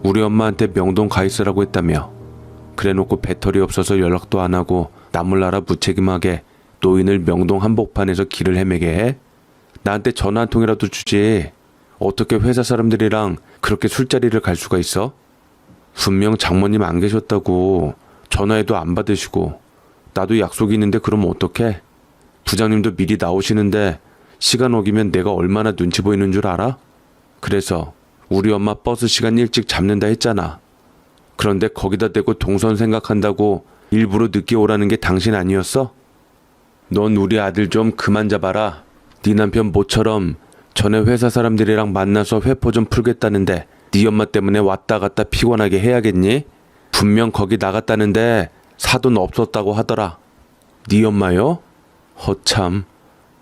우리 엄마한테 명동 가 있으라고 했다며. 그래놓고 배터리 없어서 연락도 안 하고 나몰라라 무책임하게 노인을 명동 한복판에서 길을 헤매게 해? 나한테 전화 한 통이라도 주지. 어떻게 회사 사람들이랑 그렇게 술자리를 갈 수가 있어? 분명 장모님 안 계셨다고 전화해도 안 받으시고 나도 약속이 있는데 그럼 어떡해? 부장님도 미리 나오시는데 시간 어기면 내가 얼마나 눈치 보이는 줄 알아? 그래서 우리 엄마 버스 시간 일찍 잡는다 했잖아. 그런데 거기다 대고 동선 생각한다고 일부러 늦게 오라는 게 당신 아니었어? 넌 우리 아들 좀 그만 잡아라. 네 남편 모처럼 전에 회사 사람들이랑 만나서 회포 좀 풀겠다는데 네 엄마 때문에 왔다 갔다 피곤하게 해야겠니? 분명 거기 나갔다는데 사돈 없었다고 하더라. 네 엄마요? 허참,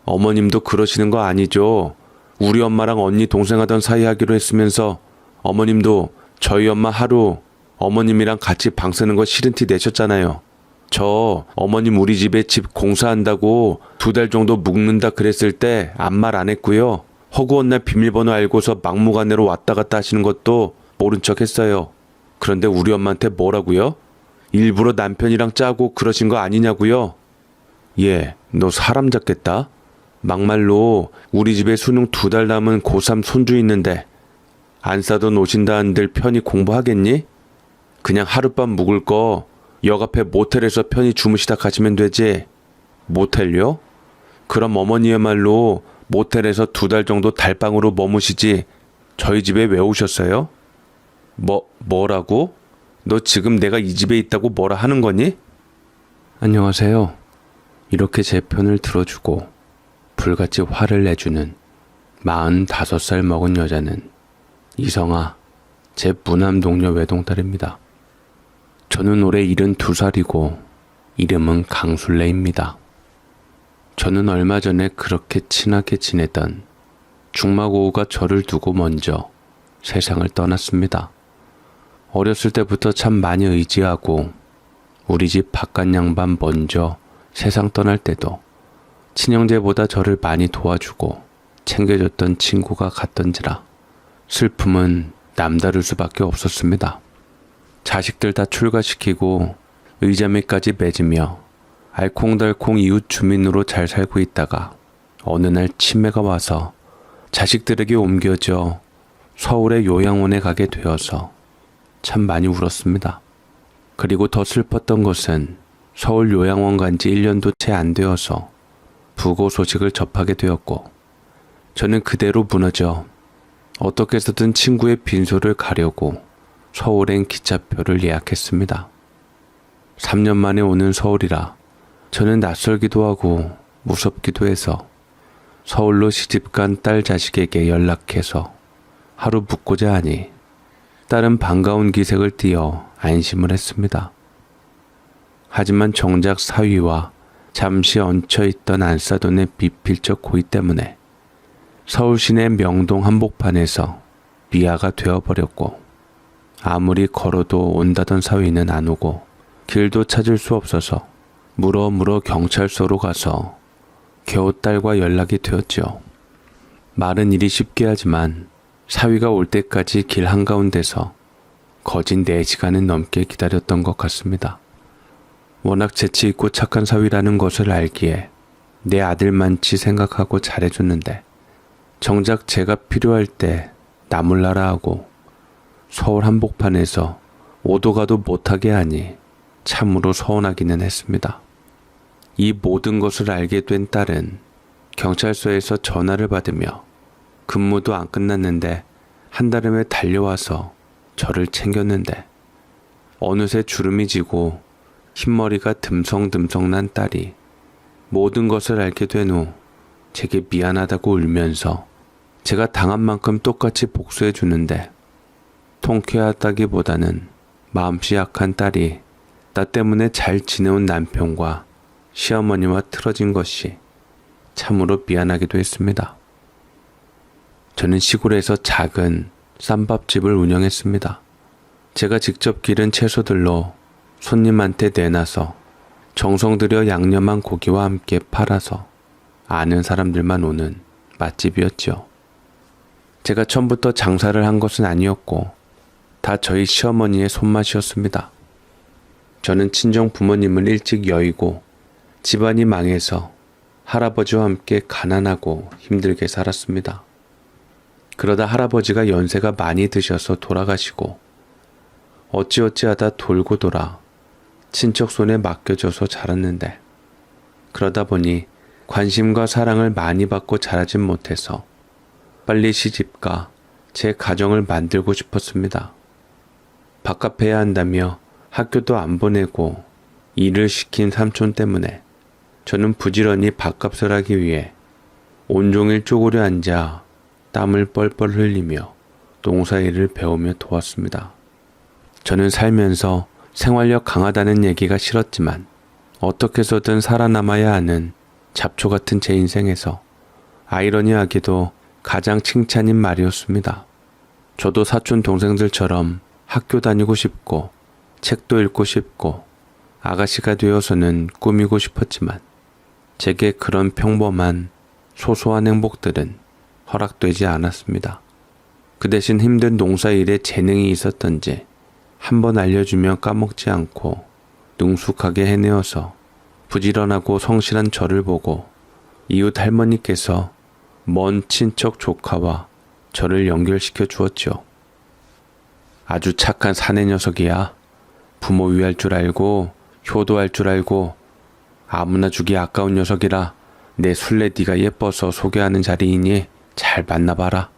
어머님도 그러시는 거 아니죠? 우리 엄마랑 언니 동생 하던 사이 하기로 했으면서 어머님도 저희 엄마 하루 어머님이랑 같이 방 쓰는 거 싫은 티 내셨잖아요. 저 어머님 우리 집에 집 공사한다고 2달 정도 묵는다 그랬을 때 아무 말 안 했고요. 허구한 날 비밀번호 알고서 막무가내로 왔다 갔다 하시는 것도 모른 척 했어요. 그런데 우리 엄마한테 뭐라고요? 일부러 남편이랑 짜고 그러신 거 아니냐고요? 예, 너 사람 잡겠다. 막말로 우리 집에 수능 2달 남은 고3 손주 있는데 안 싸던 오신다 한들 편히 공부하겠니? 그냥 하룻밤 묵을 거 역 앞에 모텔에서 편히 주무시다 가시면 되지. 모텔요? 그럼 어머니야말로 모텔에서 2달 정도 달방으로 머무시지 저희 집에 왜 오셨어요? 뭐라고? 너 지금 내가 이 집에 있다고 뭐라 하는 거니? 안녕하세요. 이렇게 제 편을 들어주고 불같이 화를 내주는 45살 먹은 여자는 이성아, 제 무남 동료 외동딸입니다. 저는 올해 72살이고 이름은 강술래입니다. 저는 얼마 전에 그렇게 친하게 지내던 중마고우가 저를 두고 먼저 세상을 떠났습니다. 어렸을 때부터 참 많이 의지하고 우리 집 바깥 양반 먼저 세상 떠날 때도 친형제보다 저를 많이 도와주고 챙겨줬던 친구가 갔던지라 슬픔은 남다를 수밖에 없었습니다. 자식들 다 출가시키고 의자매까지 맺으며 알콩달콩 이웃 주민으로 잘 살고 있다가 어느 날 치매가 와서 자식들에게 옮겨져 서울의 요양원에 가게 되어서 참 많이 울었습니다. 그리고 더 슬펐던 것은 서울 요양원 간 지 1년도 채 안 되어서 부고 소식을 접하게 되었고 저는 그대로 무너져 어떻게 해서든 친구의 빈소를 가려고 서울행 기차표를 예약했습니다. 3년 만에 오는 서울이라 저는 낯설기도 하고 무섭기도 해서 서울로 시집간 딸 자식에게 연락해서 하루 묵고자 하니 딸은 반가운 기색을 띠어 안심을 했습니다. 하지만 정작 사위와 잠시 얹혀있던 안사돈의 비필적 고의 때문에 서울 시내 명동 한복판에서 미아가 되어버렸고 아무리 걸어도 온다던 사위는 안 오고 길도 찾을 수 없어서 물어 경찰서로 가서 겨우 딸과 연락이 되었죠. 말은 이리 쉽게 하지만 사위가 올 때까지 길 한가운데서 거진 4시간은 넘게 기다렸던 것 같습니다. 워낙 재치 있고 착한 사위라는 것을 알기에 내 아들만치 생각하고 잘해줬는데 정작 제가 필요할 때 나몰라라 하고 서울 한복판에서 오도 가도 못하게 하니 참으로 서운하기는 했습니다. 이 모든 것을 알게 된 딸은 경찰서에서 전화를 받으며 근무도 안 끝났는데 한달음에 달려와서 저를 챙겼는데 어느새 주름이 지고 흰머리가 듬성듬성 난 딸이 모든 것을 알게 된 후 제게 미안하다고 울면서 제가 당한 만큼 똑같이 복수해 주는데 통쾌하다기보다는 마음씨 약한 딸이 나 때문에 잘 지내온 남편과 시어머니와 틀어진 것이 참으로 미안하기도 했습니다. 저는 시골에서 작은 쌈밥집을 운영했습니다. 제가 직접 기른 채소들로 손님한테 내놔서 정성 들여 양념한 고기와 함께 팔아서 아는 사람들만 오는 맛집이었죠. 제가 처음부터 장사를 한 것은 아니었고 다 저희 시어머니의 손맛이었습니다. 저는 친정 부모님을 일찍 여의고 집안이 망해서 할아버지와 함께 가난하고 힘들게 살았습니다. 그러다 할아버지가 연세가 많이 드셔서 돌아가시고 어찌어찌하다 돌고 돌아 친척 손에 맡겨져서 자랐는데, 그러다 보니 관심과 사랑을 많이 받고 자라진 못해서 빨리 시집가 제 가정을 만들고 싶었습니다. 밥값해야 한다며 학교도 안 보내고 일을 시킨 삼촌 때문에 저는 부지런히 밥값을 하기 위해 온종일 쪼그려 앉아 땀을 뻘뻘 흘리며 농사일을 배우며 도왔습니다. 저는 살면서 생활력 강하다는 얘기가 싫었지만 어떻게 해서든 살아남아야 하는 잡초 같은 제 인생에서 아이러니하게도 가장 칭찬인 말이었습니다. 저도 사촌 동생들처럼 학교 다니고 싶고 책도 읽고 싶고 아가씨가 되어서는 꾸미고 싶었지만 제게 그런 평범한 소소한 행복들은 허락되지 않았습니다. 그 대신 힘든 농사일에 재능이 있었던지 한번 알려주면 까먹지 않고 능숙하게 해내어서 부지런하고 성실한 저를 보고 이웃 할머니께서 먼 친척 조카와 저를 연결시켜 주었죠. 아주 착한 사내 녀석이야. 부모 위할 줄 알고 효도할 줄 알고 아무나 주기 아까운 녀석이라 내 술래 네가 예뻐서 소개하는 자리이니 잘 만나봐라.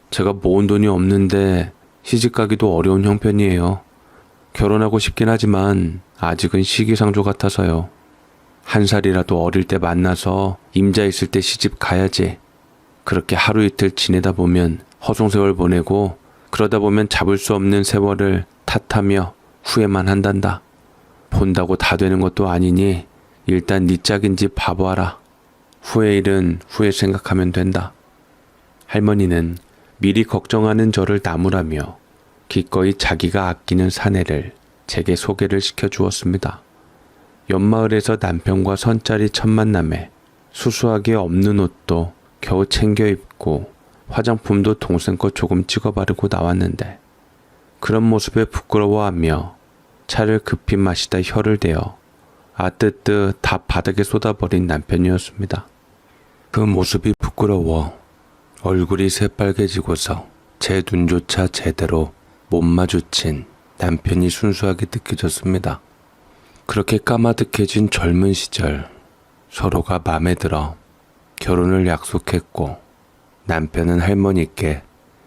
제가 모은 돈이 없는데 시집가기도 어려운 형편이에요. 결혼하고 싶긴 하지만 아직은 시기상조 같아서요. 한 살이라도 어릴 때 만나서 임자 있을 때 시집 가야지. 그렇게 하루 이틀 지내다 보면 허송세월 보내고 그러다 보면 잡을 수 없는 세월을 탓하며 후회만 한단다. 본다고 다 되는 것도 아니니 일단 네 짝인지 봐봐라. 후회 일은 후회 생각하면 된다. 할머니는 미리 걱정하는 저를 나무라며 기꺼이 자기가 아끼는 사내를 제게 소개를 시켜주었습니다. 옆마을에서 남편과 선짜리 첫 만남에 수수하게 없는 옷도 겨우 챙겨 입고 화장품도 동생 거 조금 찍어 바르고 나왔는데 그런 모습에 부끄러워하며 차를 급히 마시다 혀를 대어 아뜨뜨 다 바닥에 쏟아버린 남편이었습니다. 그 모습이 부끄러워 얼굴이 새빨개지고서 제 눈조차 제대로 못 마주친 남편이 순수하게 느껴졌습니다. 그렇게 까마득해진 젊은 시절 서로가 맘에 들어 결혼을 약속했고 남편은 할머니께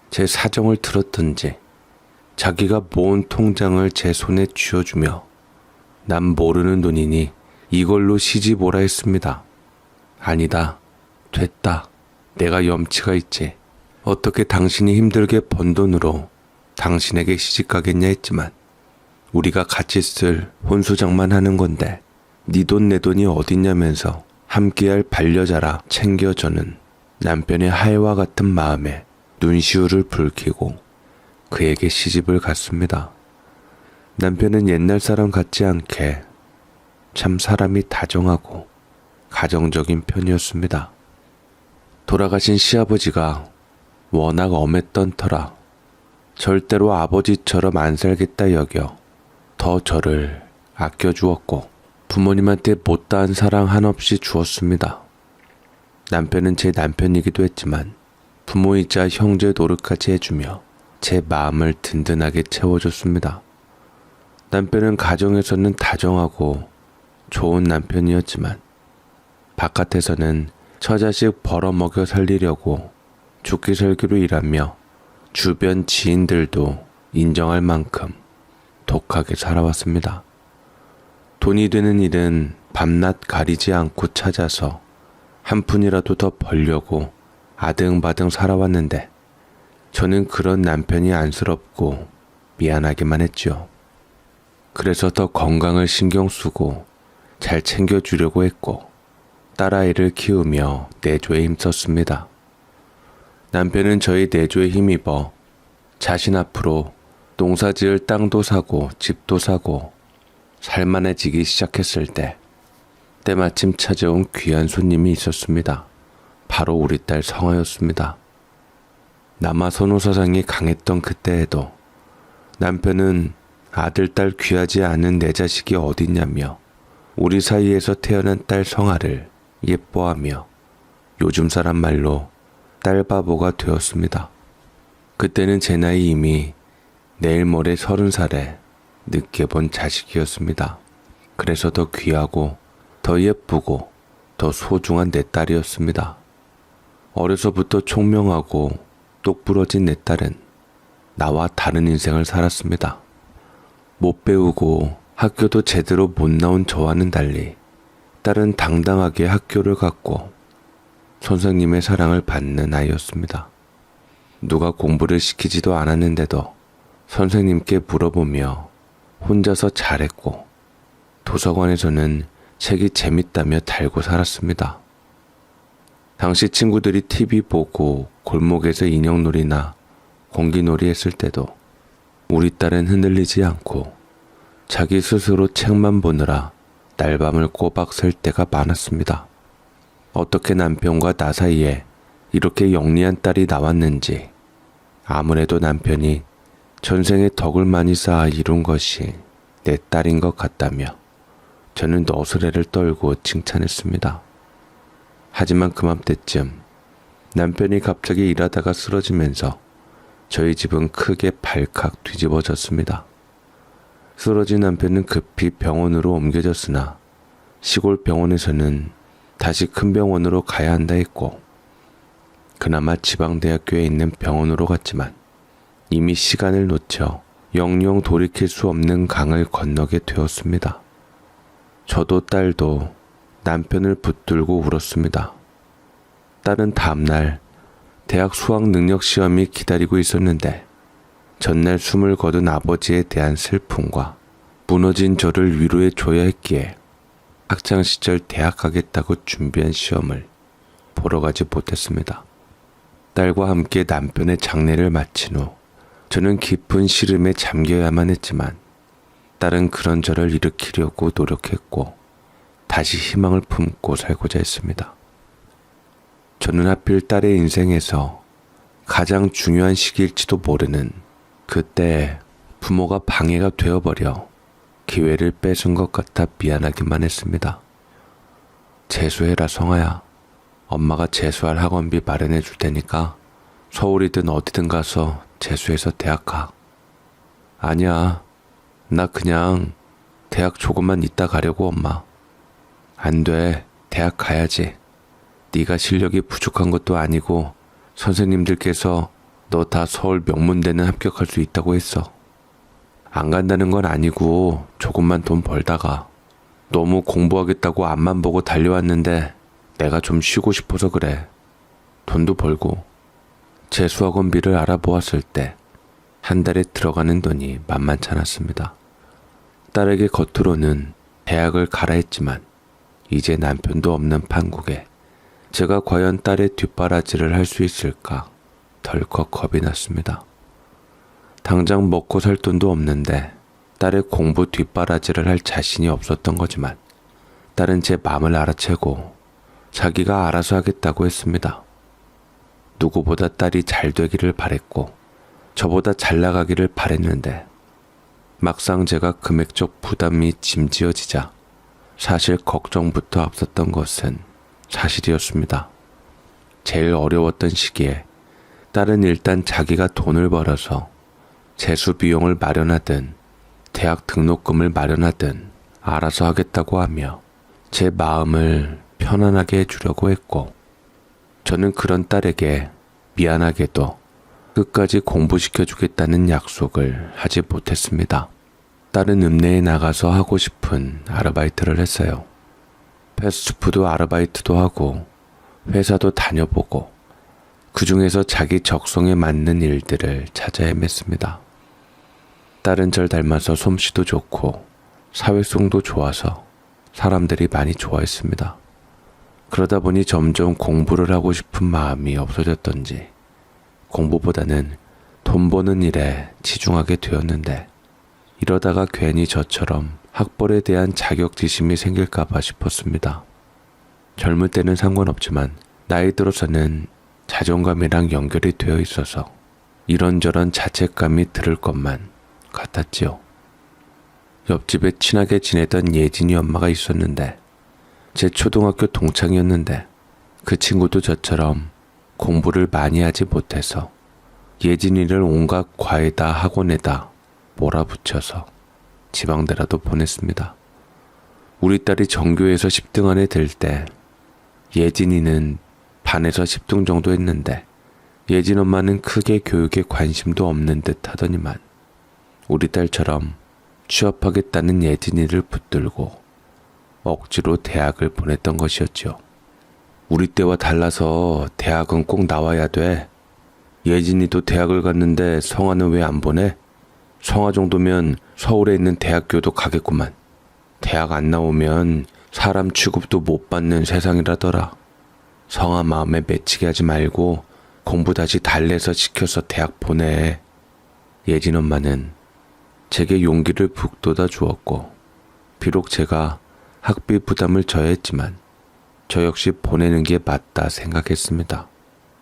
제 사정을 들었던지 자기가 모은 통장을 제 손에 쥐어주며 난 모르는 돈이니 이걸로 시집 오라 했습니다. 아니다. 됐다. 내가 염치가 있지. 어떻게 당신이 힘들게 번 돈으로 당신에게 시집 가겠냐 했지만 우리가 같이 쓸 혼수장만 하는 건데 네 돈 내 돈이 어딨냐면서 함께할 반려자라 챙겨주는 남편의 하애와 같은 마음에 눈시울을 붉히고 그에게 시집을 갔습니다. 남편은 옛날 사람 같지 않게 참 사람이 다정하고 가정적인 편이었습니다. 돌아가신 시아버지가 워낙 엄했던 터라 절대로 아버지처럼 안 살겠다 여겨 더 저를 아껴주었고 부모님한테 못다한 사랑 한없이 주었습니다. 남편은 제 남편이기도 했지만 부모이자 형제 노릇까지 해주며 제 마음을 든든하게 채워줬습니다. 남편은 가정에서는 다정하고 좋은 남편이었지만 바깥에서는 처자식 벌어먹여 살리려고 죽기 살기로 일하며 주변 지인들도 인정할 만큼 독하게 살아왔습니다. 돈이 되는 일은 밤낮 가리지 않고 찾아서 한 푼이라도 더 벌려고 아등바등 살아왔는데 저는 그런 남편이 안쓰럽고 미안하기만 했죠. 그래서 더 건강을 신경 쓰고 잘 챙겨주려고 했고 딸아이를 키우며 내조에 힘썼습니다. 남편은 저희 내조에 힘입어 자신 앞으로 농사지을 땅도 사고 집도 사고 살만해지기 시작했을 때 때마침 찾아온 귀한 손님이 있었습니다. 바로 우리 딸 성화였습니다. 남아 선호 사상이 강했던 그때에도 남편은 아들, 딸 귀하지 않은 내 자식이 어딨냐며 우리 사이에서 태어난 딸 성아를 예뻐하며 요즘 사람 말로 딸바보가 되었습니다. 그때는 제 나이 이미 내일 모레 30살에 늦게 본 자식이었습니다. 그래서 더 귀하고 더 예쁘고 더 소중한 내 딸이었습니다. 어려서부터 총명하고 똑부러진 내 딸은 나와 다른 인생을 살았습니다. 못 배우고 학교도 제대로 못 나온 저와는 달리 딸은 당당하게 학교를 갔고 선생님의 사랑을 받는 아이였습니다. 누가 공부를 시키지도 않았는데도 선생님께 물어보며 혼자서 잘했고 도서관에서는 책이 재밌다며 달고 살았습니다. 당시 친구들이 TV 보고 골목에서 인형놀이나 공기놀이 했을 때도 우리 딸은 흔들리지 않고 자기 스스로 책만 보느라 날밤을 꼬박 셀 때가 많았습니다. 어떻게 남편과 나 사이에 이렇게 영리한 딸이 나왔는지 아무래도 남편이 전생에 덕을 많이 쌓아 이룬 것이 내 딸인 것 같다며 저는 너스레를 떨고 칭찬했습니다. 하지만 그맘때쯤 남편이 갑자기 일하다가 쓰러지면서 저희 집은 크게 발칵 뒤집어졌습니다. 쓰러진 남편은 급히 병원으로 옮겨졌으나 시골 병원에서는 다시 큰 병원으로 가야 한다 했고 그나마 지방대학교에 있는 병원으로 갔지만 이미 시간을 놓쳐 영영 돌이킬 수 없는 강을 건너게 되었습니다. 저도 딸도 남편을 붙들고 울었습니다. 딸은 다음날 대학 수학 능력 시험이 기다리고 있었는데 전날 숨을 거둔 아버지에 대한 슬픔과 무너진 저를 위로해 줘야 했기에 학창시절 대학 가겠다고 준비한 시험을 보러 가지 못했습니다. 딸과 함께 남편의 장례를 마친 후 저는 깊은 시름에 잠겨야만 했지만 딸은 그런 저를 일으키려고 노력했고 다시 희망을 품고 살고자 했습니다. 저는 하필 딸의 인생에서 가장 중요한 시기일지도 모르는 그때 부모가 방해가 되어버려 기회를 뺏은 것 같아 미안하기만 했습니다. 재수해라 성아야. 엄마가 재수할 학원비 마련해 줄 테니까 서울이든 어디든 가서 재수해서 대학 가. 아니야. 나 그냥 대학 조금만 있다 가려고 엄마. 안 돼. 대학 가야지. 네가 실력이 부족한 것도 아니고 선생님들께서 너 다 서울 명문대는 합격할 수 있다고 했어. 안 간다는 건 아니고 조금만 돈 벌다가 너무 공부하겠다고 앞만 보고 달려왔는데 내가 좀 쉬고 싶어서 그래. 돈도 벌고. 재수학원비를 알아보았을 때 한 달에 들어가는 돈이 만만치 않았습니다. 딸에게 겉으로는 대학을 가라 했지만 이제 남편도 없는 판국에 제가 과연 딸의 뒷바라지를 할 수 있을까 덜컥 겁이 났습니다. 당장 먹고 살 돈도 없는데 딸의 공부 뒷바라지를 할 자신이 없었던 거지만 딸은 제 마음을 알아채고 자기가 알아서 하겠다고 했습니다. 누구보다 딸이 잘 되기를 바랬고 저보다 잘 나가기를 바랬는데 막상 제가 금액적 부담이 짐지어지자 사실 걱정부터 앞섰던 것은 사실이었습니다. 제일 어려웠던 시기에 딸은 일단 자기가 돈을 벌어서 재수 비용을 마련하든 대학 등록금을 마련하든 알아서 하겠다고 하며 제 마음을 편안하게 해주려고 했고 저는 그런 딸에게 미안하게도 끝까지 공부시켜주겠다는 약속을 하지 못했습니다. 딸은 읍내에 나가서 하고 싶은 아르바이트를 했어요. 패스트푸드 아르바이트도 하고 회사도 다녀보고 그 중에서 자기 적성에 맞는 일들을 찾아 헤맸습니다. 딸은 절 닮아서 솜씨도 좋고 사회성도 좋아서 사람들이 많이 좋아했습니다. 그러다 보니 점점 공부를 하고 싶은 마음이 없어졌던지 공부보다는 돈 버는 일에 치중하게 되었는데 이러다가 괜히 저처럼 학벌에 대한 자격지심이 생길까봐 싶었습니다. 젊을 때는 상관없지만 나이 들어서는 자존감이랑 연결이 되어 있어서 이런저런 자책감이 들을 것만 같았지요. 옆집에 친하게 지내던 예진이 엄마가 있었는데 제 초등학교 동창이었는데 그 친구도 저처럼 공부를 많이 하지 못해서 예진이를 온갖 과외다 학원에다 몰아붙여서 지방대라도 보냈습니다. 우리 딸이 전교에서 10등 안에 들 때 예진이는 반에서 10등 정도 했는데 예진 엄마는 크게 교육에 관심도 없는 듯 하더니만 우리 딸처럼 취업하겠다는 예진이를 붙들고 억지로 대학을 보냈던 것이었죠. 우리 때와 달라서 대학은 꼭 나와야 돼. 예진이도 대학을 갔는데 성화는 왜 안 보내? 성화 정도면 서울에 있는 대학교도 가겠구만. 대학 안 나오면 사람 취급도 못 받는 세상이라더라. 성화 마음에 맺히게 하지 말고 공부 다시 달래서 시켜서 대학 보내. 예진 엄마는 제게 용기를 북돋아 주었고 비록 제가 학비 부담을 져야 했지만 저 역시 보내는 게 맞다 생각했습니다.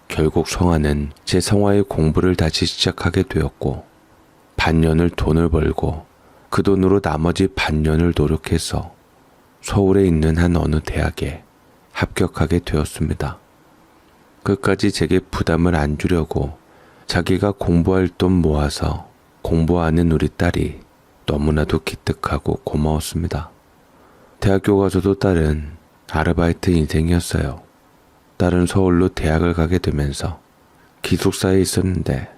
결국 성화는 제 성화의 공부를 다시 시작하게 되었고 반년을 돈을 벌고 그 돈으로 나머지 반년을 노력해서 서울에 있는 한 어느 대학에 합격하게 되었습니다. 끝까지 제게 부담을 안 주려고 자기가 공부할 돈 모아서 공부하는 우리 딸이 너무나도 기특하고 고마웠습니다. 대학교 가서도 딸은 아르바이트 인생이었어요. 딸은 서울로 대학을 가게 되면서 기숙사에 있었는데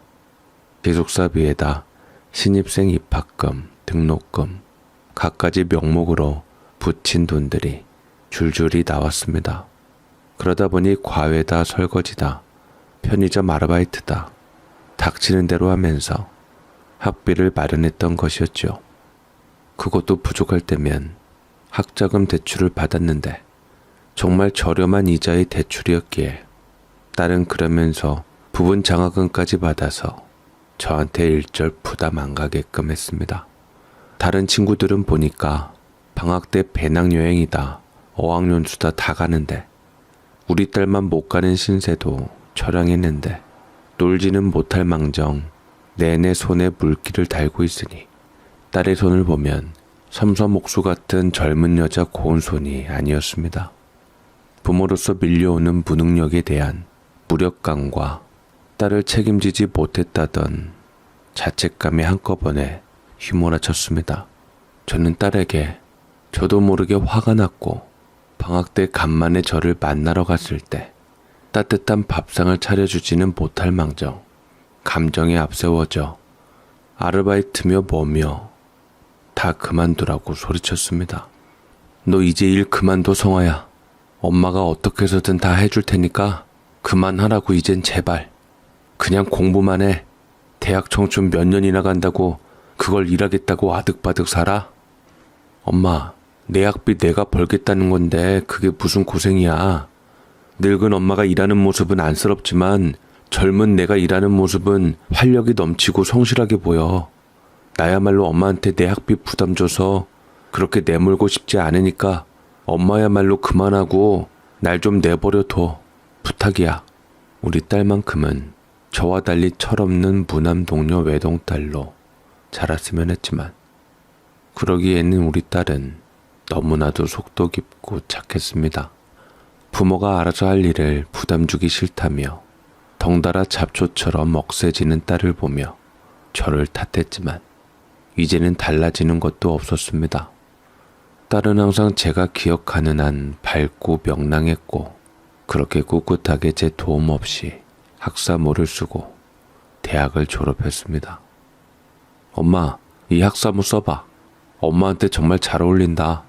기숙사비에다 신입생 입학금, 등록금, 갖가지 명목으로 붙인 돈들이 줄줄이 나왔습니다. 그러다 보니 과외다 설거지다, 편의점 아르바이트다, 닥치는 대로 하면서 학비를 마련했던 것이었죠. 그것도 부족할 때면 학자금 대출을 받았는데 정말 저렴한 이자의 대출이었기에 딸은 그러면서 부분 장학금까지 받아서 저한테 일절 부담 안 가게끔 했습니다. 다른 친구들은 보니까 방학 때 배낭여행이다, 어학연수다 다 가는데 우리 딸만 못 가는 신세도 처량했는데 놀지는 못할 망정 내내 손에 물기를 달고 있으니 딸의 손을 보면 섬섬옥수 같은 젊은 여자 고운 손이 아니었습니다. 부모로서 밀려오는 무능력에 대한 무력감과 딸을 책임지지 못했다던 자책감이 한꺼번에 휘몰아쳤습니다. 저는 딸에게 저도 모르게 화가 났고 방학 때 간만에 저를 만나러 갔을 때 따뜻한 밥상을 차려주지는 못할 망정 감정에 앞세워져 아르바이트며 뭐며 다 그만두라고 소리쳤습니다. 너 이제 일 그만둬 성화야. 엄마가 어떻게 해서든 다 해줄 테니까 그만하라고 이젠 제발. 그냥 공부만 해. 대학 청춘 몇 년이나 간다고 그걸 일하겠다고 아득바득 살아? 엄마, 내 학비 내가 벌겠다는 건데 그게 무슨 고생이야. 늙은 엄마가 일하는 모습은 안쓰럽지만 젊은 내가 일하는 모습은 활력이 넘치고 성실하게 보여. 나야말로 엄마한테 내 학비 부담 줘서 그렇게 내몰고 싶지 않으니까 엄마야말로 그만하고 날 좀 내버려 둬. 부탁이야. 우리 딸만큼은 저와 달리 철없는 무남 동료 외동딸로 자랐으면 했지만 그러기에는 우리 딸은 너무나도 속도 깊고 착했습니다. 부모가 알아서 할 일을 부담 주기 싫다며 덩달아 잡초처럼 억세지는 딸을 보며 저를 탓했지만 이제는 달라지는 것도 없었습니다. 딸은 항상 제가 기억하는 한 밝고 명랑했고 그렇게 꿋꿋하게 제 도움 없이 학사모를 쓰고 대학을 졸업했습니다. 엄마, 이 학사모 써봐. 엄마한테 정말 잘 어울린다.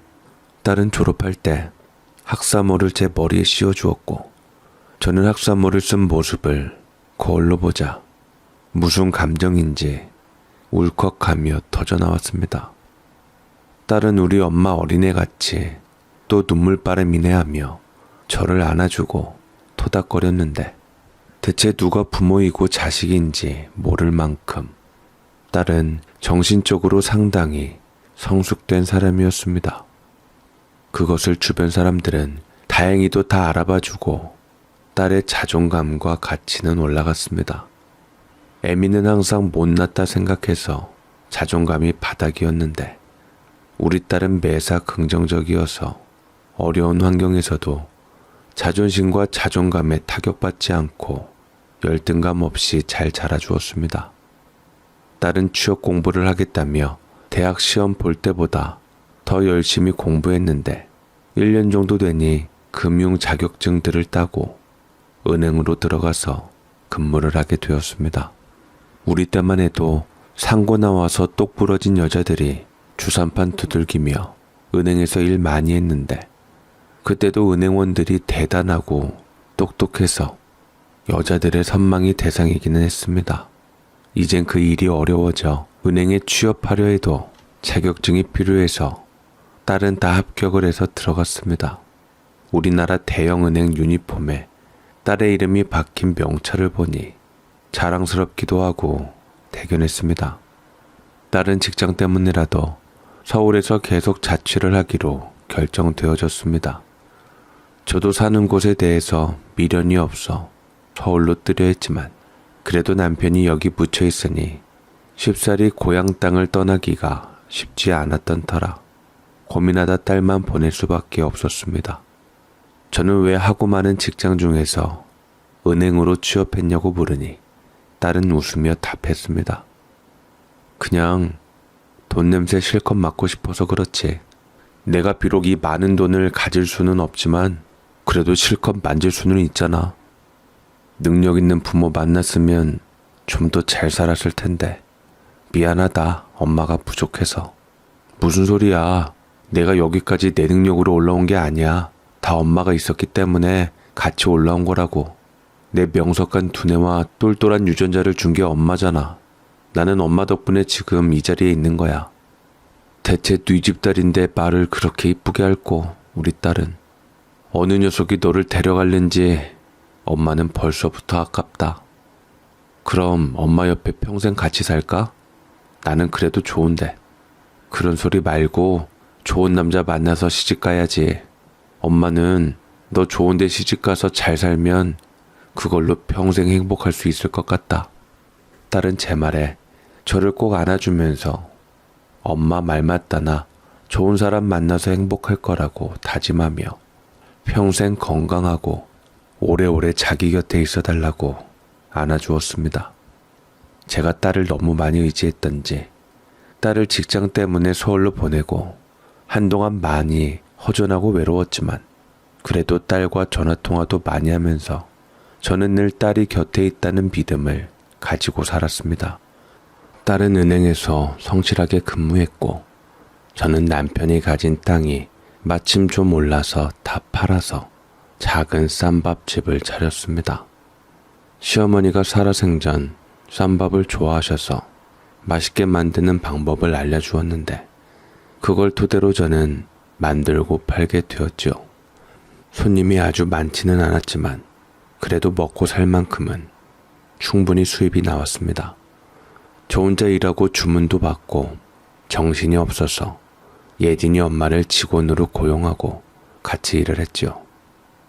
딸은 졸업할 때 학사모를 제 머리에 씌워주었고 저는 학사모를 쓴 모습을 거울로 보자 무슨 감정인지 울컥하며 터져나왔습니다. 딸은 우리 엄마 어린애같이 또 눈물바람이네 하며 저를 안아주고 토닥거렸는데 대체 누가 부모이고 자식인지 모를 만큼 딸은 정신적으로 상당히 성숙된 사람이었습니다. 그것을 주변 사람들은 다행히도 다 알아봐주고 딸의 자존감과 가치는 올라갔습니다. 애미는 항상 못났다 생각해서 자존감이 바닥이었는데 우리 딸은 매사 긍정적이어서 어려운 환경에서도 자존심과 자존감에 타격받지 않고 열등감 없이 잘 자라주었습니다. 딸은 취업 공부를 하겠다며 대학 시험 볼 때보다 더 열심히 공부했는데 1년 정도 되니 금융 자격증들을 따고 은행으로 들어가서 근무를 하게 되었습니다. 우리 때만 해도 상고 나와서 똑 부러진 여자들이 주산판 두들기며 은행에서 일 많이 했는데 그때도 은행원들이 대단하고 똑똑해서 여자들의 선망이 대상이기는 했습니다. 이젠 그 일이 어려워져 은행에 취업하려 해도 자격증이 필요해서 딸은 다 합격을 해서 들어갔습니다. 우리나라 대형 은행 유니폼에 딸의 이름이 박힌 명찰을 보니 자랑스럽기도 하고 대견했습니다. 딸은 직장 때문이라도 서울에서 계속 자취를 하기로 결정되어졌습니다. 저도 사는 곳에 대해서 미련이 없어 서울로 뜨려 했지만 그래도 남편이 여기 묻혀 있으니 쉽사리 고향 땅을 떠나기가 쉽지 않았던 터라 고민하다 딸만 보낼 수밖에 없었습니다. 저는 왜 하고 많은 직장 중에서 은행으로 취업했냐고 물으니 딸은 웃으며 답했습니다. 그냥 돈 냄새 실컷 맡고 싶어서 그렇지. 내가 비록 이 많은 돈을 가질 수는 없지만 그래도 실컷 만질 수는 있잖아. 능력 있는 부모 만났으면 좀 더 잘 살았을 텐데 미안하다. 엄마가 부족해서. 무슨 소리야. 내가 여기까지 내 능력으로 올라온 게 아니야. 다 엄마가 있었기 때문에 같이 올라온 거라고. 내 명석한 두뇌와 똘똘한 유전자를 준 게 엄마잖아. 나는 엄마 덕분에 지금 이 자리에 있는 거야. 대체 네 집 딸인데 말을 그렇게 이쁘게 핥고 우리 딸은 어느 녀석이 너를 데려갈는지 엄마는 벌써부터 아깝다. 그럼 엄마 옆에 평생 같이 살까? 나는 그래도 좋은데. 그런 소리 말고 좋은 남자 만나서 시집가야지. 엄마는 너 좋은데 시집가서 잘 살면 그걸로 평생 행복할 수 있을 것 같다. 딸은 제 말에 저를 꼭 안아주면서 엄마 말 맞다나 좋은 사람 만나서 행복할 거라고 다짐하며 평생 건강하고 오래오래 자기 곁에 있어 달라고 안아주었습니다. 제가 딸을 너무 많이 의지했던지 딸을 직장 때문에 서울로 보내고 한동안 많이 허전하고 외로웠지만 그래도 딸과 전화통화도 많이 하면서 저는 늘 딸이 곁에 있다는 믿음을 가지고 살았습니다. 딸은 은행에서 성실하게 근무했고 저는 남편이 가진 땅이 마침 좀 올라서 다 팔아서 작은 쌈밥집을 차렸습니다. 시어머니가 살아생전 쌈밥을 좋아하셔서 맛있게 만드는 방법을 알려주었는데 그걸 토대로 저는 만들고 팔게 되었죠. 손님이 아주 많지는 않았지만 그래도 먹고 살 만큼은 충분히 수입이 나왔습니다. 저 혼자 일하고 주문도 받고 정신이 없어서 예진이 엄마를 직원으로 고용하고 같이 일을 했죠.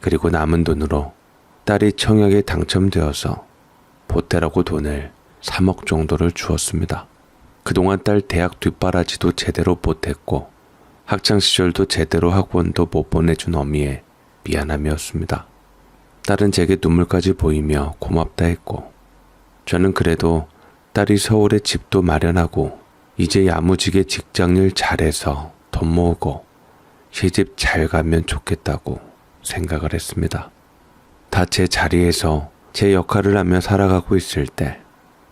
그리고 남은 돈으로 딸이 청약에 당첨되어서 보태라고 돈을 3억 정도를 주었습니다. 그동안 딸 대학 뒷바라지도 제대로 못했고 학창시절도 제대로 학원도 못 보내준 어미의 미안함이었습니다. 딸은 제게 눈물까지 보이며 고맙다 했고 저는 그래도 딸이 서울에 집도 마련하고 이제 야무지게 직장일 잘해서 돈 모으고 시집 잘 가면 좋겠다고 생각을 했습니다. 다 제 자리에서 제 역할을 하며 살아가고 있을 때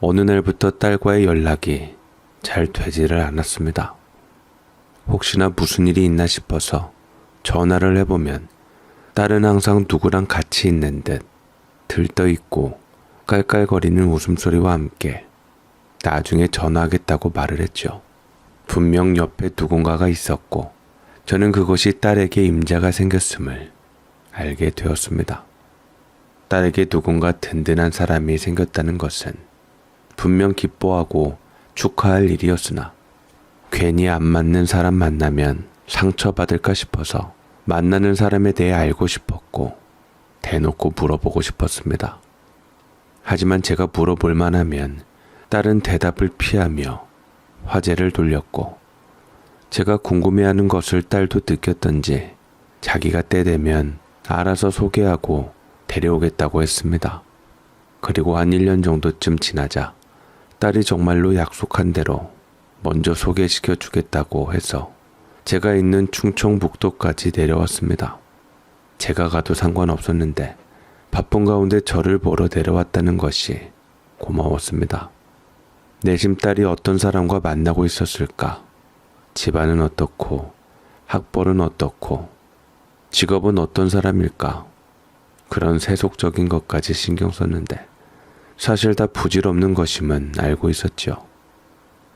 어느 날부터 딸과의 연락이 잘 되지를 않았습니다. 혹시나 무슨 일이 있나 싶어서 전화를 해보면 딸은 항상 누구랑 같이 있는 듯 들떠있고 깔깔거리는 웃음소리와 함께 나중에 전화하겠다고 말을 했죠. 분명 옆에 누군가가 있었고 저는 그것이 딸에게 임자가 생겼음을 알게 되었습니다. 딸에게 누군가 든든한 사람이 생겼다는 것은 분명 기뻐하고 축하할 일이었으나 괜히 안 맞는 사람 만나면 상처받을까 싶어서 만나는 사람에 대해 알고 싶었고 대놓고 물어보고 싶었습니다. 하지만 제가 물어볼 만하면 딸은 대답을 피하며 화제를 돌렸고 제가 궁금해하는 것을 딸도 느꼈던지 자기가 때 되면 알아서 소개하고 데려오겠다고 했습니다. 그리고 한 1년 정도쯤 지나자 딸이 정말로 약속한 대로 먼저 소개시켜 주겠다고 해서 제가 있는 충청북도까지 내려왔습니다. 제가 가도 상관없었는데 바쁜 가운데 저를 보러 내려왔다는 것이 고마웠습니다. 내심 딸이 어떤 사람과 만나고 있었을까? 집안은 어떻고, 학벌은 어떻고, 직업은 어떤 사람일까? 그런 세속적인 것까지 신경 썼는데 사실 다 부질없는 것임은 알고 있었죠.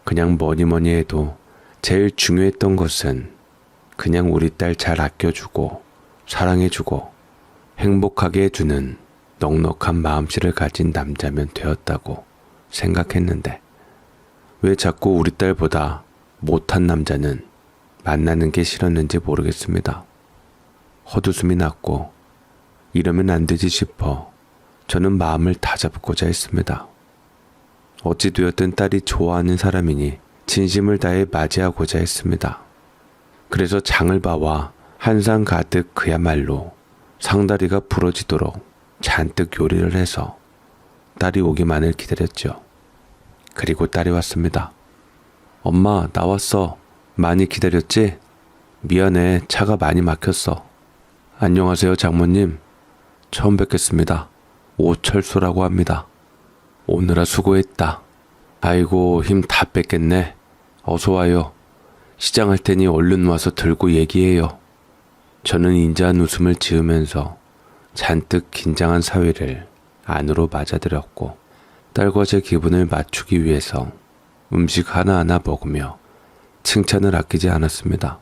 그냥 뭐니 해도 제일 중요했던 것은 그냥 우리 딸 잘 아껴주고 사랑해주고 행복하게 해주는 넉넉한 마음씨를 가진 남자면 되었다고 생각했는데 왜 자꾸 우리 딸보다 못한 남자는 만나는 게 싫었는지 모르겠습니다. 헛웃음이 났고 이러면 안 되지 싶어 저는 마음을 다잡고자 했습니다. 어찌 되었든 딸이 좋아하는 사람이니 진심을 다해 맞이하고자 했습니다. 그래서 장을 봐와 한상 가득 그야말로 상다리가 부러지도록 잔뜩 요리를 해서 딸이 오기만을 기다렸죠. 그리고 딸이 왔습니다. 엄마, 나왔어. 많이 기다렸지? 미안해, 차가 많이 막혔어. 안녕하세요, 장모님. 처음 뵙겠습니다. 오철수라고 합니다. 오느라 수고했다. 아이고, 힘 다 뺐겠네. 어서 와요. 시장할 테니 얼른 와서 들고 얘기해요. 저는 인자한 웃음을 지으면서 잔뜩 긴장한 사위를 안으로 맞아들였고 딸과 제 기분을 맞추기 위해서 음식 하나하나 먹으며 칭찬을 아끼지 않았습니다.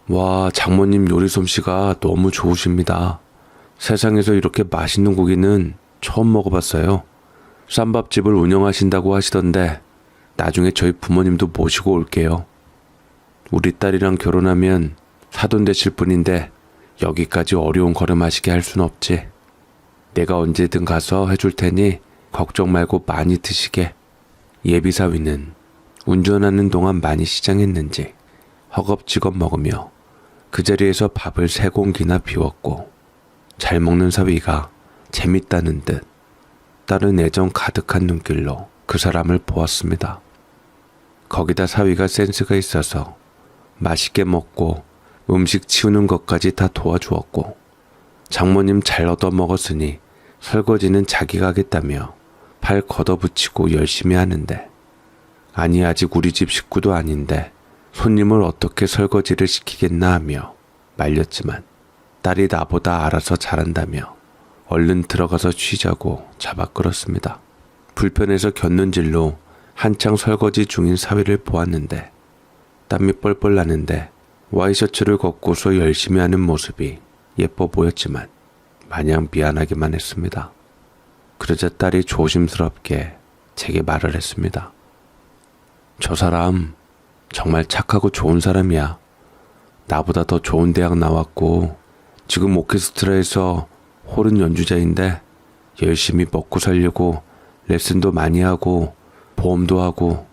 와, 장모님 요리 솜씨가 너무 좋으십니다. 세상에서 이렇게 맛있는 고기는 처음 먹어봤어요. 쌈밥집을 운영하신다고 하시던데 나중에 저희 부모님도 모시고 올게요. 우리 딸이랑 결혼하면 사돈 되실 분인데 여기까지 어려운 걸음하시게 할 순 없지. 내가 언제든 가서 해줄 테니 걱정 말고 많이 드시게. 예비사위는 운전하는 동안 많이 시장했는지 허겁지겁 먹으며 그 자리에서 밥을 3공기나 비웠고 잘 먹는 사위가 재밌다는 듯 딸은 애정 가득한 눈길로 그 사람을 보았습니다. 거기다 사위가 센스가 있어서 맛있게 먹고 음식 치우는 것까지 다 도와주었고 장모님 잘 얻어먹었으니 설거지는 자기가 하겠다며 팔 걷어붙이고 열심히 하는데 아니 아직 우리 집 식구도 아닌데 손님을 어떻게 설거지를 시키겠나 하며 말렸지만 딸이 나보다 알아서 잘한다며 얼른 들어가서 쉬자고 잡아 끌었습니다. 불편해서 곁눈질로 한창 설거지 중인 사위를 보았는데 땀이 뻘뻘 나는데 와이셔츠를 걷고서 열심히 하는 모습이 예뻐 보였지만 마냥 미안하기만 했습니다. 그러자 딸이 조심스럽게 제게 말을 했습니다. 저 사람 정말 착하고 좋은 사람이야. 나보다 더 좋은 대학 나왔고 지금 오케스트라에서 호른 연주자인데 열심히 먹고 살려고 레슨도 많이 하고 보험도 하고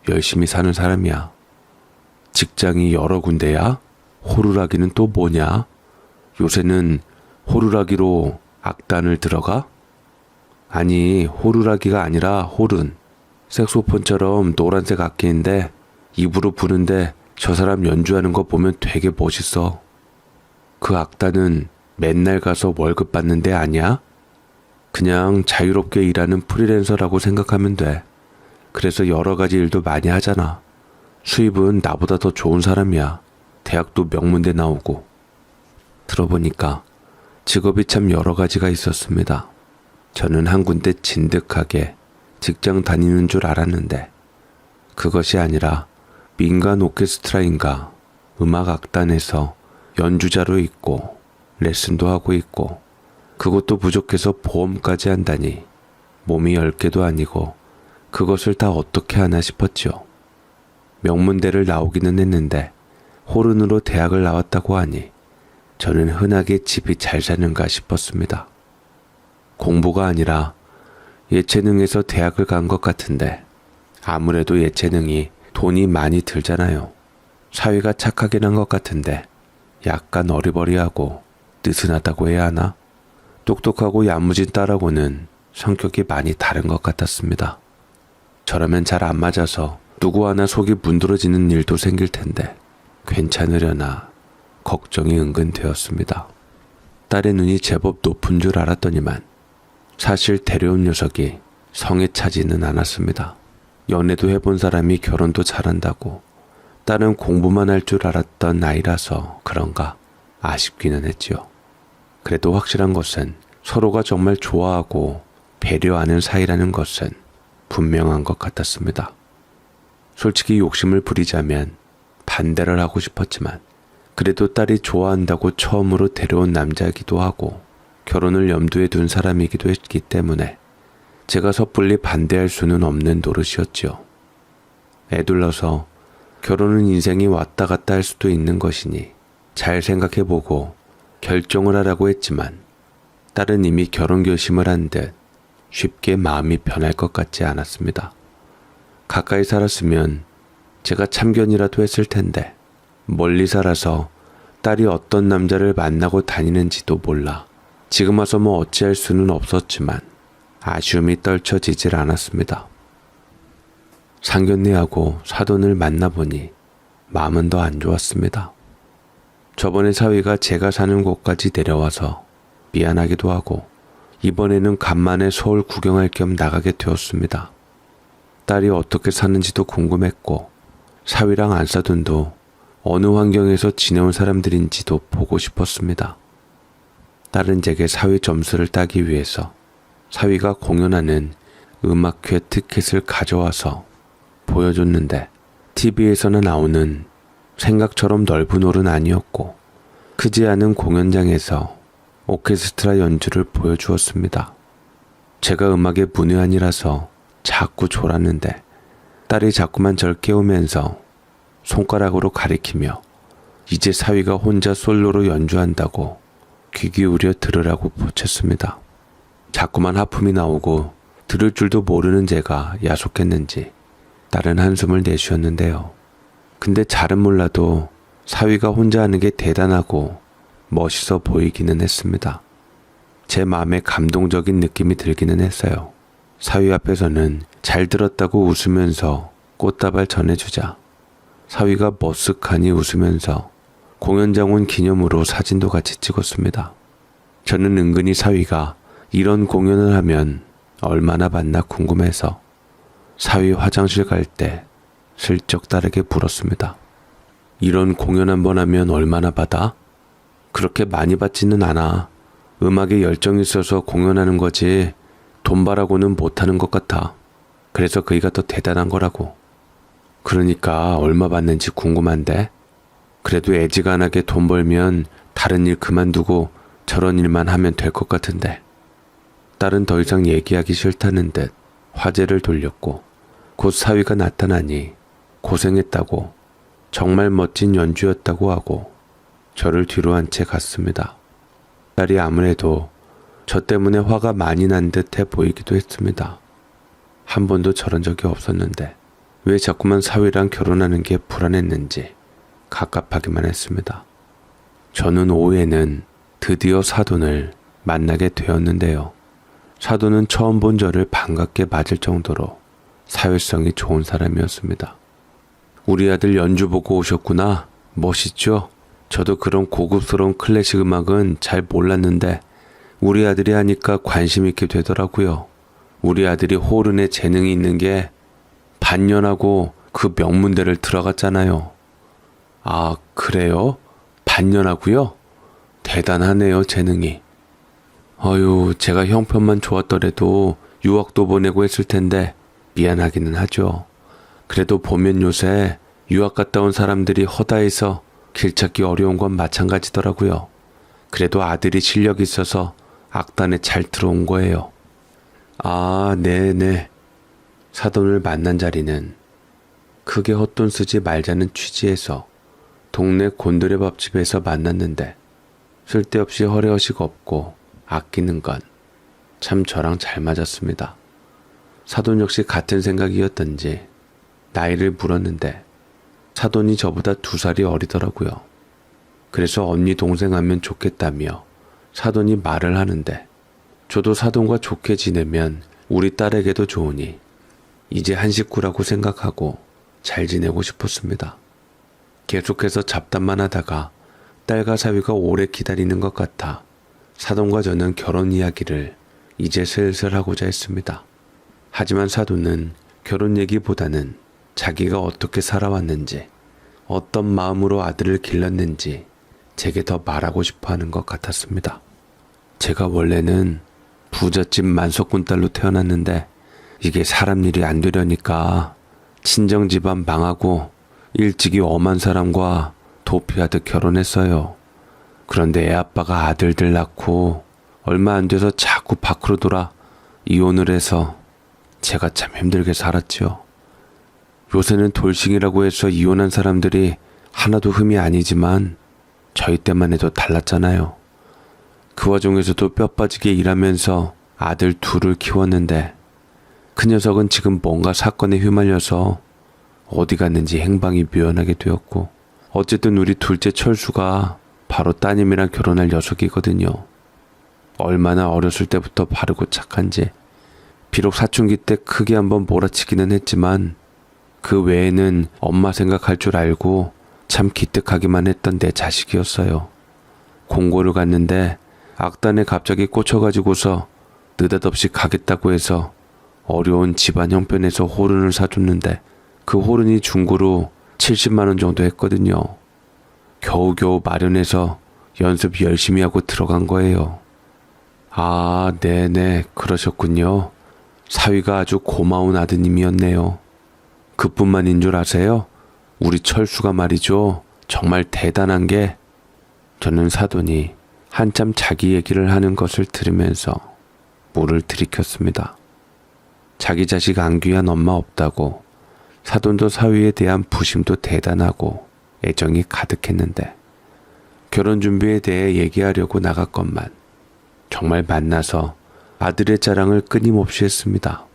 열심히 사는 사람이야. 직장이 여러 군데야? 호루라기는 또 뭐냐? 요새는 호루라기로 악단을 들어가? 아니, 호루라기가 아니라 호른. 색소폰처럼 노란색 악기인데 입으로 부는데 저 사람 연주하는 거 보면 되게 멋있어. 그 악단은 맨날 가서 월급 받는 데 아니야? 그냥 자유롭게 일하는 프리랜서라고 생각하면 돼. 그래서 여러 가지 일도 많이 하잖아. 수입은 나보다 더 좋은 사람이야. 대학도 명문대 나오고. 들어보니까 직업이 참 여러 가지가 있었습니다. 저는 한 군데 진득하게 직장 다니는 줄 알았는데 그것이 아니라 민간 오케스트라인가 음악 악단에서 연주자로 있고 레슨도 하고 있고 그것도 부족해서 보험까지 한다니 몸이 10개도 아니고 그것을 다 어떻게 하나 싶었죠. 명문대를 나오기는 했는데 호른으로 대학을 나왔다고 하니 저는 흔하게 집이 잘 사는가 싶었습니다. 공부가 아니라 예체능에서 대학을 간 것 같은데 아무래도 예체능이 돈이 많이 들잖아요. 사위가 착하긴 한 것 같은데 약간 어리버리하고 느슨하다고 해야 하나? 똑똑하고 야무진 딸하고는 성격이 많이 다른 것 같았습니다. 저라면 잘 안 맞아서 누구 하나 속이 문드러지는 일도 생길 텐데 괜찮으려나 걱정이 은근 되었습니다. 딸의 눈이 제법 높은 줄 알았더니만 사실 데려온 녀석이 성에 차지는 않았습니다. 연애도 해본 사람이 결혼도 잘한다고 딸은 공부만 할 줄 알았던 아이라서 그런가 아쉽기는 했지요. 그래도 확실한 것은 서로가 정말 좋아하고 배려하는 사이라는 것은 분명한 것 같았습니다. 솔직히 욕심을 부리자면 반대를 하고 싶었지만 그래도 딸이 좋아한다고 처음으로 데려온 남자이기도 하고 결혼을 염두에 둔 사람이기도 했기 때문에 제가 섣불리 반대할 수는 없는 노릇이었지요. 애둘러서 결혼은 인생이 왔다 갔다 할 수도 있는 것이니 잘 생각해보고 결정을 하라고 했지만 딸은 이미 결혼 결심을 한 듯 쉽게 마음이 변할 것 같지 않았습니다. 가까이 살았으면 제가 참견이라도 했을 텐데 멀리 살아서 딸이 어떤 남자를 만나고 다니는지도 몰라 지금 와서 뭐 어찌할 수는 없었지만 아쉬움이 떨쳐지질 않았습니다. 상견례하고 사돈을 만나보니 마음은 더 안 좋았습니다. 저번에 사위가 제가 사는 곳까지 내려와서 미안하기도 하고 이번에는 간만에 서울 구경할 겸 나가게 되었습니다. 딸이 어떻게 사는지도 궁금했고 사위랑 안사돈도 어느 환경에서 지내온 사람들인지도 보고 싶었습니다. 딸은 제게 사위 점수를 따기 위해서 사위가 공연하는 음악회 티켓을 가져와서 보여줬는데 TV에서는 나오는 생각처럼 넓은 홀은 아니었고 크지 않은 공연장에서 오케스트라 연주를 보여주었습니다. 제가 음악에 문외한이라서 자꾸 졸았는데 딸이 자꾸만 절 깨우면서 손가락으로 가리키며 이제 사위가 혼자 솔로로 연주한다고 귀 기울여 들으라고 보챘습니다. 자꾸만 하품이 나오고 들을 줄도 모르는 제가 야속했는지 딸은 한숨을 내쉬었는데요. 근데 잘은 몰라도 사위가 혼자 하는 게 대단하고 멋있어 보이기는 했습니다. 제 마음에 감동적인 느낌이 들기는 했어요. 사위 앞에서는 잘 들었다고 웃으면서 꽃다발 전해주자 사위가 머쓱하니 웃으면서 공연장 온 기념으로 사진도 같이 찍었습니다. 저는 은근히 사위가 이런 공연을 하면 얼마나 받나 궁금해서 사위 화장실 갈 때 슬쩍 딸에게 물었습니다. 이런 공연 한번 하면 얼마나 받아? 그렇게 많이 받지는 않아. 음악에 열정이 있어서 공연하는 거지 돈 바라고는 못하는 것 같아. 그래서 그이가 더 대단한 거라고. 그러니까 얼마 받는지 궁금한데? 그래도 애지간하게 돈 벌면 다른 일 그만두고 저런 일만 하면 될 것 같은데. 딸은 더 이상 얘기하기 싫다는 듯 화제를 돌렸고 곧 사위가 나타나니 고생했다고 정말 멋진 연주였다고 하고 저를 뒤로 한 채 갔습니다. 딸이 아무래도 저 때문에 화가 많이 난 듯해 보이기도 했습니다. 한 번도 저런 적이 없었는데 왜 자꾸만 사위랑 결혼하는 게 불안했는지 갑갑하기만 했습니다. 저는 오후에는 드디어 사돈을 만나게 되었는데요. 사돈은 처음 본 저를 반갑게 맞을 정도로 사회성이 좋은 사람이었습니다. 우리 아들 연주 보고 오셨구나. 멋있죠? 저도 그런 고급스러운 클래식 음악은 잘 몰랐는데 우리 아들이 하니까 관심 있게 되더라고요. 우리 아들이 호른에 재능이 있는 게 반년하고 그 명문대를 들어갔잖아요. 아, 그래요? 반년하고요? 대단하네요, 재능이. 어휴, 제가 형편만 좋았더라도 유학도 보내고 했을 텐데 미안하기는 하죠. 그래도 보면 요새 유학 갔다 온 사람들이 허다해서 길 찾기 어려운 건 마찬가지더라고요. 그래도 아들이 실력이 있어서 악단에 잘 들어온 거예요. 아, 네네. 사돈을 만난 자리는 크게 헛돈 쓰지 말자는 취지에서 동네 곤드레밥집에서 만났는데 쓸데없이 허례허식 없고 아끼는 건 참 저랑 잘 맞았습니다. 사돈 역시 같은 생각이었던지 나이를 물었는데 사돈이 저보다 2살이 어리더라고요. 그래서 언니 동생 하면 좋겠다며 사돈이 말을 하는데 저도 사돈과 좋게 지내면 우리 딸에게도 좋으니 이제 한 식구라고 생각하고 잘 지내고 싶었습니다. 계속해서 잡담만 하다가 딸과 사위가 오래 기다리는 것 같아 사돈과 저는 결혼 이야기를 이제 슬슬 하고자 했습니다. 하지만 사돈은 결혼 얘기보다는 자기가 어떻게 살아왔는지, 어떤 마음으로 아들을 길렀는지 제게 더 말하고 싶어 하는 것 같았습니다. 제가 원래는 부잣집 만석군 딸로 태어났는데 이게 사람 일이 안 되려니까 친정 집안 망하고 일찍이 엄한 사람과 도피하듯 결혼했어요. 그런데 애 아빠가 아들들 낳고 얼마 안 돼서 자꾸 밖으로 돌아 이혼을 해서 제가 참 힘들게 살았지요. 요새는 돌싱이라고 해서 이혼한 사람들이 하나도 흠이 아니지만 저희 때만 해도 달랐잖아요. 그 와중에서도 뼈 빠지게 일하면서 아들 2을 키웠는데 그 녀석은 지금 뭔가 사건에 휘말려서 어디 갔는지 행방이 묘연하게 되었고, 어쨌든 우리 둘째 철수가 바로 따님이랑 결혼할 녀석이거든요. 얼마나 어렸을 때부터 바르고 착한지. 비록 사춘기 때 크게 한번 몰아치기는 했지만 그 외에는 엄마 생각할 줄 알고 참 기특하기만 했던 내 자식이었어요. 공고를 갔는데 악단에 갑자기 꽂혀가지고서 느닷없이 가겠다고 해서 어려운 집안 형편에서 호른을 사줬는데 그 호른이 중고로 70만 원 정도 했거든요. 겨우겨우 마련해서 연습 열심히 하고 들어간 거예요. 아, 네네, 그러셨군요. 사위가 아주 고마운 아드님이었네요. 그뿐만인 줄 아세요? 우리 철수가 말이죠. 정말 대단한 게, 저는 사돈이 한참 자기 얘기를 하는 것을 들으면서 물을 들이켰습니다. 자기 자식 안 귀한 엄마 없다고, 사돈도 사위에 대한 부심도 대단하고 애정이 가득했는데 결혼 준비에 대해 얘기하려고 나갔건만 정말 만나서 아들의 자랑을 끊임없이 했습니다.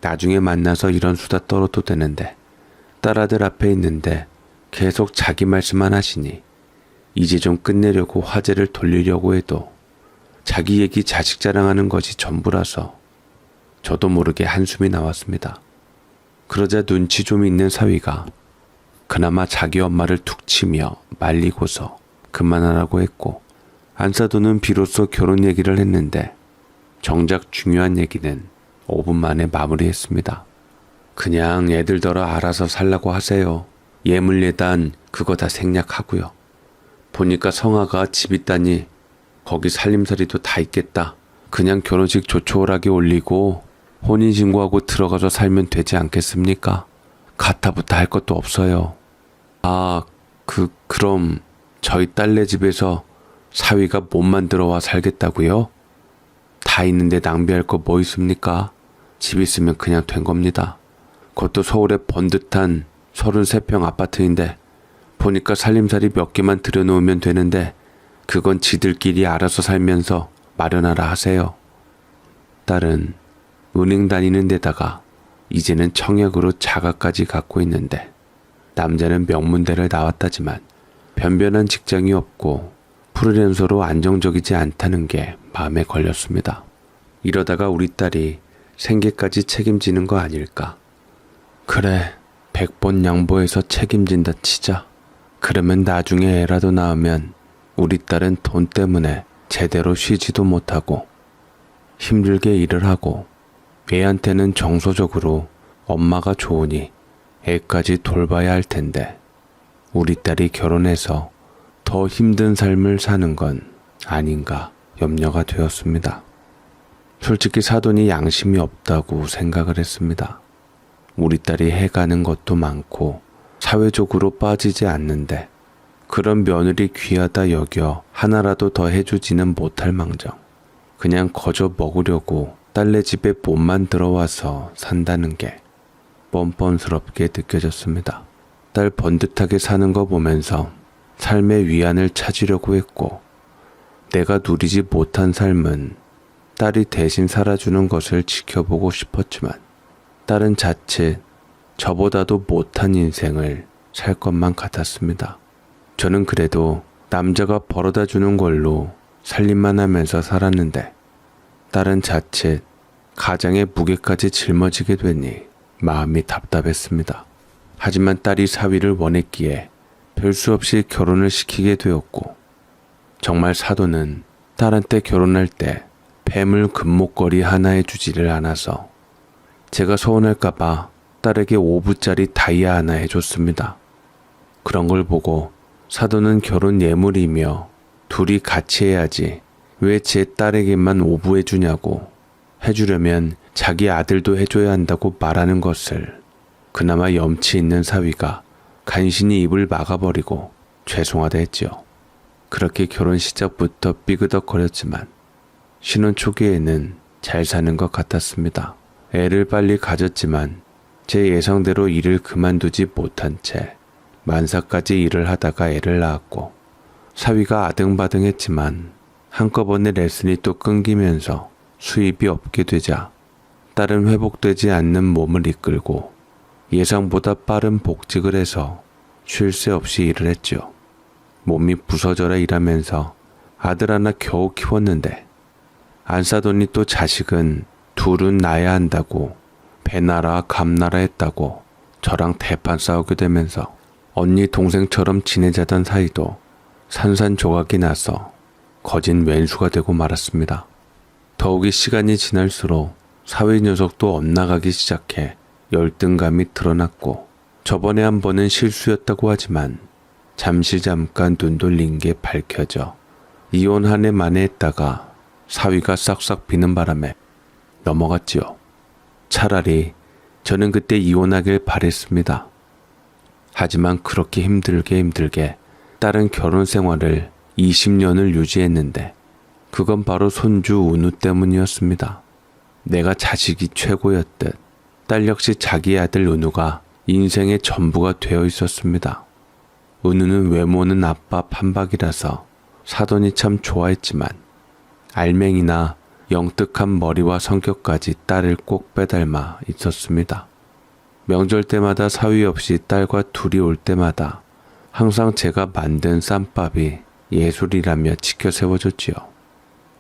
나중에 만나서 이런 수다 떨어도 되는데 딸아들 앞에 있는데 계속 자기 말씀만 하시니 이제 좀 끝내려고 화제를 돌리려고 해도 자기 얘기 자식 자랑하는 것이 전부라서 저도 모르게 한숨이 나왔습니다. 그러자 눈치 좀 있는 사위가 그나마 자기 엄마를 툭 치며 말리고서 그만하라고 했고, 안사돈은 비로소 결혼 얘기를 했는데 정작 중요한 얘기는 5분 만에 마무리했습니다. 그냥 애들더러 알아서 살라고 하세요. 예물예단 그거 다 생략하고요. 보니까 성아가 집 있다니 거기 살림살이도 다 있겠다. 그냥 결혼식 조촐하게 올리고 혼인신고하고 들어가서 살면 되지 않겠습니까? 가타부타 할 것도 없어요. 아, 그럼 저희 딸네 집에서 사위가 몸만 들어와 살겠다고요? 다 있는데 낭비할 거 뭐 있습니까? 집 있으면 그냥 된 겁니다. 그것도 서울의 번듯한 33평 아파트인데 보니까 살림살이 몇 개만 들여놓으면 되는데 그건 지들끼리 알아서 살면서 마련하라 하세요. 딸은 은행 다니는 데다가 이제는 청약으로 자가까지 갖고 있는데 남자는 명문대를 나왔다지만 변변한 직장이 없고 프리랜서로 안정적이지 않다는 게 마음에 걸렸습니다. 이러다가 우리 딸이 생계까지 책임지는 거 아닐까. 그래, 100번 양보해서 책임진다 치자. 그러면 나중에 애라도 낳으면 우리 딸은 돈 때문에 제대로 쉬지도 못하고 힘들게 일을 하고 애한테는 정서적으로 엄마가 좋으니 애까지 돌봐야 할 텐데 우리 딸이 결혼해서 더 힘든 삶을 사는 건 아닌가 염려가 되었습니다. 솔직히 사돈이 양심이 없다고 생각을 했습니다. 우리 딸이 해가는 것도 많고 사회적으로 빠지지 않는데 그런 며느리 귀하다 여겨 하나라도 더 해주지는 못할 망정 그냥 거저 먹으려고 딸네 집에 몸만 들어와서 산다는 게 뻔뻔스럽게 느껴졌습니다. 딸 번듯하게 사는 거 보면서 삶의 위안을 찾으려고 했고 내가 누리지 못한 삶은 딸이 대신 살아주는 것을 지켜보고 싶었지만 딸은 자칫 저보다도 못한 인생을 살 것만 같았습니다. 저는 그래도 남자가 벌어다 주는 걸로 살림만 하면서 살았는데 딸은 자칫 가장의 무게까지 짊어지게 되니 마음이 답답했습니다. 하지만 딸이 사위를 원했기에 별 수 없이 결혼을 시키게 되었고, 정말 사돈은 딸한테 결혼할 때 폐물 금목걸이 하나에 주지를 않아서 제가 서운할까봐 딸에게 5부짜리 다이아 하나 해줬습니다. 그런 걸 보고 사돈은 결혼 예물이며 둘이 같이 해야지 왜 제 딸에게만 5부 해주냐고, 해주려면 자기 아들도 해줘야 한다고 말하는 것을 그나마 염치 있는 사위가 간신히 입을 막아버리고 죄송하다 했지요. 그렇게 결혼 시작부터 삐그덕거렸지만 신혼 초기에는 잘 사는 것 같았습니다. 애를 빨리 가졌지만 제 예상대로 일을 그만두지 못한 채 만사까지 일을 하다가 애를 낳았고, 사위가 아등바등했지만 한꺼번에 레슨이 또 끊기면서 수입이 없게 되자 딸은 회복되지 않는 몸을 이끌고 예상보다 빠른 복직을 해서 쉴 새 없이 일을 했죠. 몸이 부서져라 일하면서 아들 하나 겨우 키웠는데 안 사더니 또 자식은 둘은 낳아야 한다고 배나라 감나라 했다고 저랑 대판 싸우게 되면서 언니 동생처럼 지내자던 사이도 산산조각이 나서 거진 왼수가 되고 말았습니다. 더욱이 시간이 지날수록 사위 녀석도 엇나가기 시작해 열등감이 드러났고, 저번에 한 번은 실수였다고 하지만 잠깐 눈 돌린 게 밝혀져 이혼 한 해 만에 했다가 사위가 싹싹 비는 바람에 넘어갔지요. 차라리 저는 그때 이혼하길 바랬습니다. 하지만 그렇게 힘들게 딸은 결혼 생활을 20년을 유지했는데 그건 바로 손주 은우 때문이었습니다. 내가 자식이 최고였듯 딸 역시 자기 아들 은우가 인생의 전부가 되어 있었습니다. 은우는 외모는 아빠 판박이라서 사돈이 참 좋아했지만 알맹이나 영특한 머리와 성격까지 딸을 꼭 빼닮아 있었습니다. 명절 때마다 사위 없이 딸과 둘이 올 때마다 항상 제가 만든 쌈밥이 예술이라며 지켜 세워줬지요.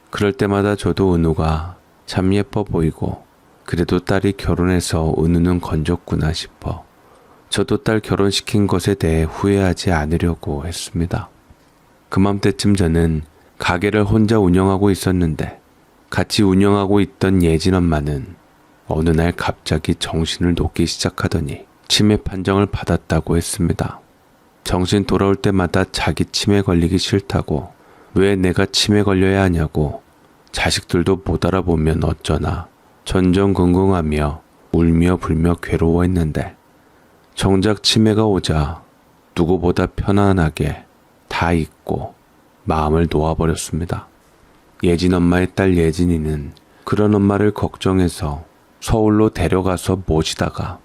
그럴 때마다 저도 은우가 참 예뻐 보이고, 그래도 딸이 결혼해서 은우는 건졌구나 싶어 저도 딸 결혼시킨 것에 대해 후회하지 않으려고 했습니다. 그맘때쯤 저는 가게를 혼자 운영하고 있었는데 같이 운영하고 있던 예진 엄마는 어느 날 갑자기 정신을 놓기 시작하더니 치매 판정을 받았다고 했습니다. 정신 돌아올 때마다 자기 치매 걸리기 싫다고, 왜 내가 치매 걸려야 하냐고, 자식들도 못 알아보면 어쩌나 전전긍긍하며 울며 불며 괴로워했는데 정작 치매가 오자 누구보다 편안하게 다 잊고 마음을 놓아버렸습니다. 예진 엄마의 딸 예진이는 그런 엄마를 걱정해서 서울로 데려가서 모시다가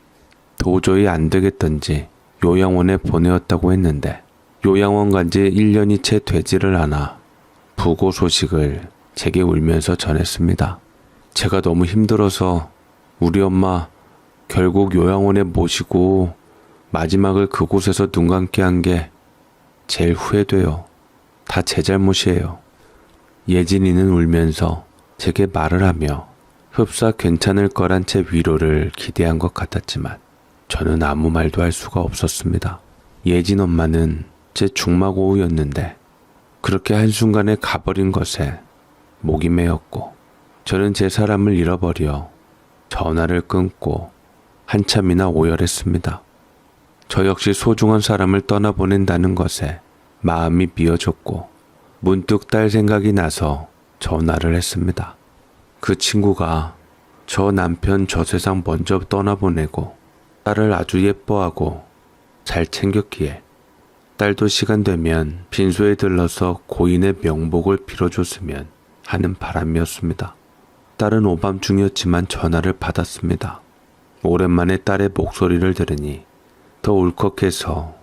도저히 안 되겠던지 요양원에 보내었다고 했는데 요양원 간 지 1년이 채 되지를 않아 부고 소식을 제게 울면서 전했습니다. 제가 너무 힘들어서 우리 엄마 결국 요양원에 모시고 마지막을 그곳에서 눈 감게 한 게 제일 후회돼요. 다 제 잘못이에요. 예진이는 울면서 제게 말을 하며 흡사 괜찮을 거란 제 위로를 기대한 것 같았지만 저는 아무 말도 할 수가 없었습니다. 예진 엄마는 제 중마고우였는데 그렇게 한순간에 가버린 것에 목이 메었고, 저는 제 사람을 잃어버려 전화를 끊고 한참이나 오열했습니다. 저 역시 소중한 사람을 떠나보낸다는 것에 마음이 미어졌고 문득 딸 생각이 나서 전화를 했습니다. 그 친구가 저 남편 저 세상 먼저 떠나보내고 딸을 아주 예뻐하고 잘 챙겼기에 딸도 시간 되면 빈소에 들러서 고인의 명복을 빌어줬으면 하는 바람이었습니다. 딸은 오밤중이었지만 전화를 받았습니다. 오랜만에 딸의 목소리를 들으니 더 울컥해서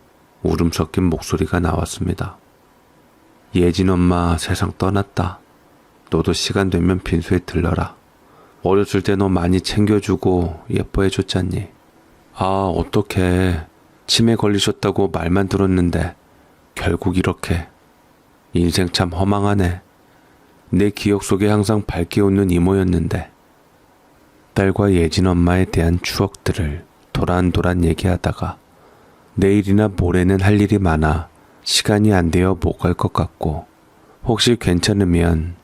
울음 섞인 목소리가 나왔습니다. 예진 엄마 세상 떠났다. 너도 시간 되면 빈소에 들러라. 어렸을 때 너 많이 챙겨주고 예뻐해줬잖니. 아, 어떡해. 치매 걸리셨다고 말만 들었는데 결국 이렇게. 인생 참 허망하네. 내 기억 속에 항상 밝게 웃는 이모였는데. 딸과 예진 엄마에 대한 추억들을 도란도란 얘기하다가 내일이나 모레는 할 일이 많아 시간이 안 되어 못 갈 것 같고 혹시 괜찮으면